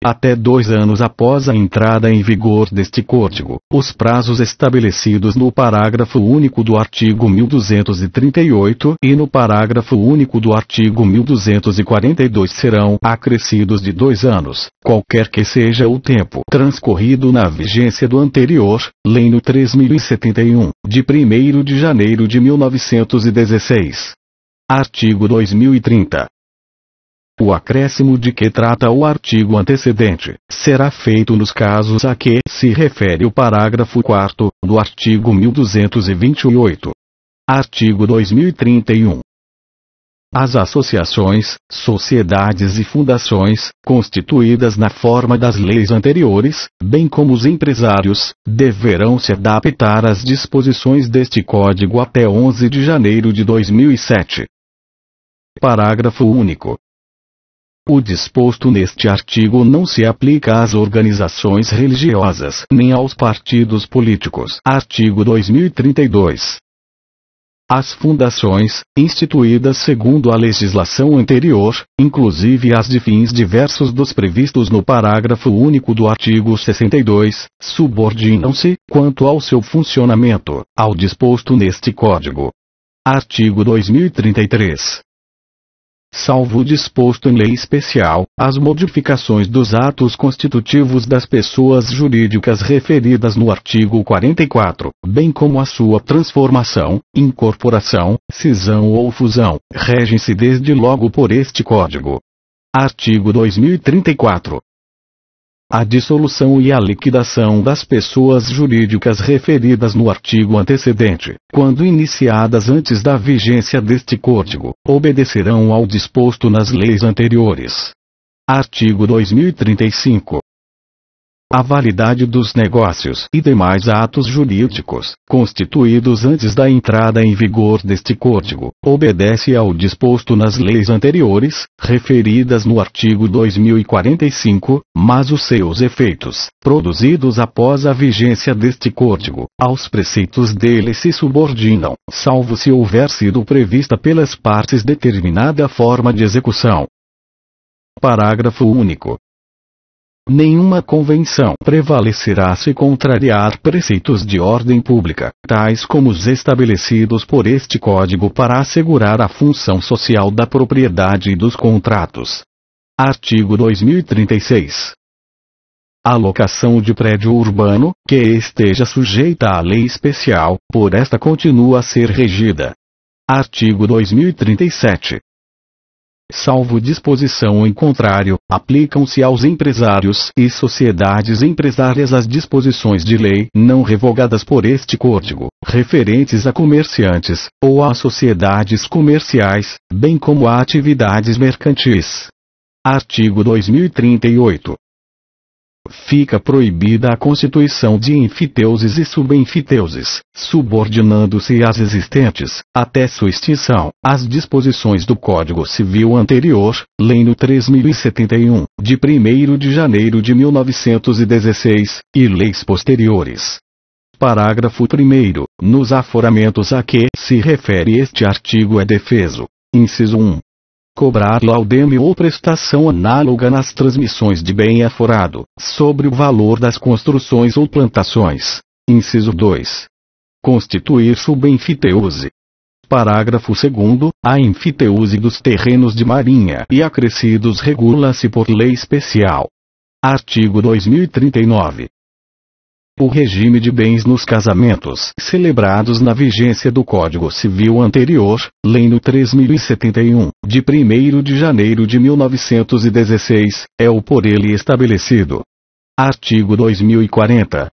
Até 2 anos após a entrada em vigor deste Código, os prazos estabelecidos no parágrafo único do artigo 1238 e no parágrafo único do artigo 1242 serão acrescidos de 2 anos, qualquer que seja o tempo transcorrido na vigência do anterior, Lei nº 3071, de 1º de janeiro de 1916. Artigo 2030. O acréscimo de que trata o artigo antecedente será feito nos casos a que se refere o parágrafo 4º do artigo 1228. Artigo 2031. As associações, sociedades e fundações, constituídas na forma das leis anteriores, bem como os empresários, deverão se adaptar às disposições deste Código até 11 de janeiro de 2007. Parágrafo único. O disposto neste artigo não se aplica às organizações religiosas nem aos partidos políticos. Artigo 2032. As fundações, instituídas segundo a legislação anterior, inclusive as de fins diversos dos previstos no parágrafo único do artigo 62, subordinam-se, quanto ao seu funcionamento, ao disposto neste Código. Artigo 2033. Salvo o disposto em lei especial, as modificações dos atos constitutivos das pessoas jurídicas referidas no artigo 44, bem como a sua transformação, incorporação, cisão ou fusão, regem-se desde logo por este Código. Artigo 2034. A dissolução e a liquidação das pessoas jurídicas referidas no artigo antecedente, quando iniciadas antes da vigência deste Código, obedecerão ao disposto nas leis anteriores. Artigo 2035. A validade dos negócios e demais atos jurídicos, constituídos antes da entrada em vigor deste Código, obedece ao disposto nas leis anteriores, referidas no artigo 2045, mas os seus efeitos, produzidos após a vigência deste Código, aos preceitos dele se subordinam, salvo se houver sido prevista pelas partes determinada forma de execução. Parágrafo único. Nenhuma convenção prevalecerá se contrariar preceitos de ordem pública, tais como os estabelecidos por este Código para assegurar a função social da propriedade e dos contratos. Artigo 2036. A locação de prédio urbano, que esteja sujeita à lei especial, por esta continua a ser regida. Artigo 2037. Salvo disposição em contrário, aplicam-se aos empresários e sociedades empresárias as disposições de lei não revogadas por este Código, referentes a comerciantes, ou a sociedades comerciais, bem como a atividades mercantis. Artigo 2038. Fica proibida a constituição de enfiteuses e subenfiteuses, subordinando-se às existentes, até sua extinção, às disposições do Código Civil anterior, Lei nº 3071, de 1º de janeiro de 1916, e leis posteriores. Parágrafo 1º. Nos aforamentos a que se refere este artigo é defeso. Inciso 1. Cobrar laudeme ou prestação análoga nas transmissões de bem aforado, sobre o valor das construções ou plantações. Inciso 2. Constituir subenfiteuse, Parágrafo 2º, a enfiteuse dos terrenos de marinha e acrescidos regula-se por lei especial. Artigo 2039. O regime de bens nos casamentos celebrados na vigência do Código Civil anterior, Lei nº 3071, de 1º de janeiro de 1916, é o por ele estabelecido. Artigo 2040.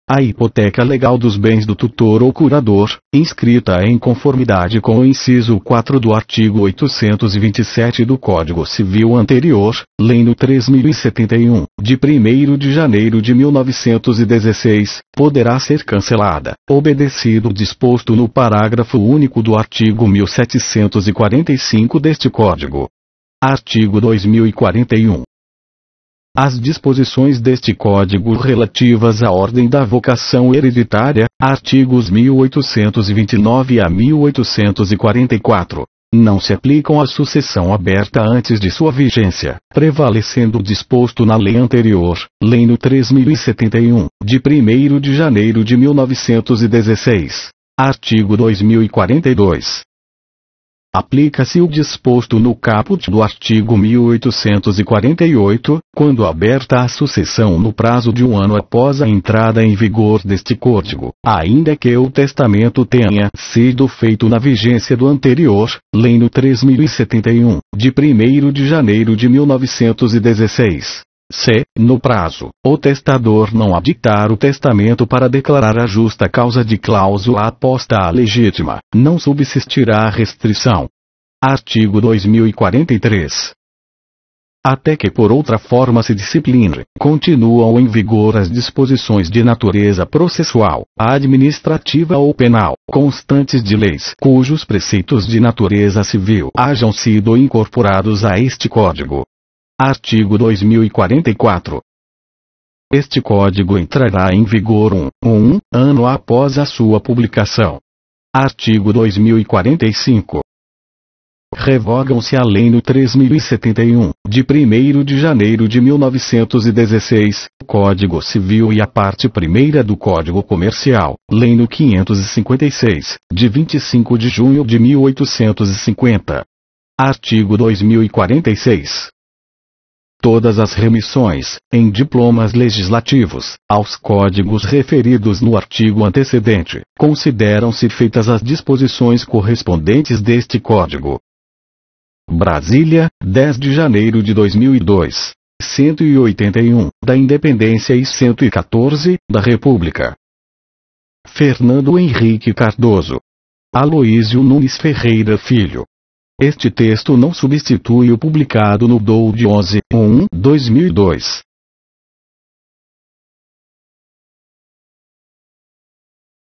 A hipoteca legal dos bens do tutor ou curador, inscrita em conformidade com o inciso 4 do artigo 827 do Código Civil anterior, Lei nº 3071, de 1º de janeiro de 1916, poderá ser cancelada, obedecido o disposto no parágrafo único do artigo 1745 deste Código. Artigo 2041. As disposições deste Código relativas à ordem da vocação hereditária, artigos 1829 a 1844, não se aplicam à sucessão aberta antes de sua vigência, prevalecendo o disposto na lei anterior, Lei nº 3071, de 1º de janeiro de 1916. Artigo 2042. Aplica-se o disposto no caput do artigo 1848, quando aberta a sucessão no prazo de 1 ano após a entrada em vigor deste Código, ainda que o testamento tenha sido feito na vigência do anterior, Lei nº 3071, de 1º de janeiro de 1916. Se, no prazo, o testador não aditar o testamento para declarar a justa causa de cláusula aposta à legítima, não subsistirá restrição. Artigo 2043. Até que por outra forma se discipline, continuam em vigor as disposições de natureza processual, administrativa ou penal, constantes de leis cujos preceitos de natureza civil hajam sido incorporados a este Código. Artigo 2044. Este Código entrará em vigor um ano após a sua publicação. Artigo 2045. Revogam-se a Lei nº 3071, de 1º de janeiro de 1916, Código Civil e a parte 1ª do Código Comercial, Lei nº 556, de 25 de junho de 1850. Artigo 2046. Todas as remissões, em diplomas legislativos, aos códigos referidos no artigo antecedente, consideram-se feitas as disposições correspondentes deste Código. Brasília, 10 de janeiro de 2002. 181, da Independência e 114, da República. Fernando Henrique Cardoso. Aloísio Nunes Ferreira Filho. Este texto não substitui o publicado no DOU de 11/1/2002.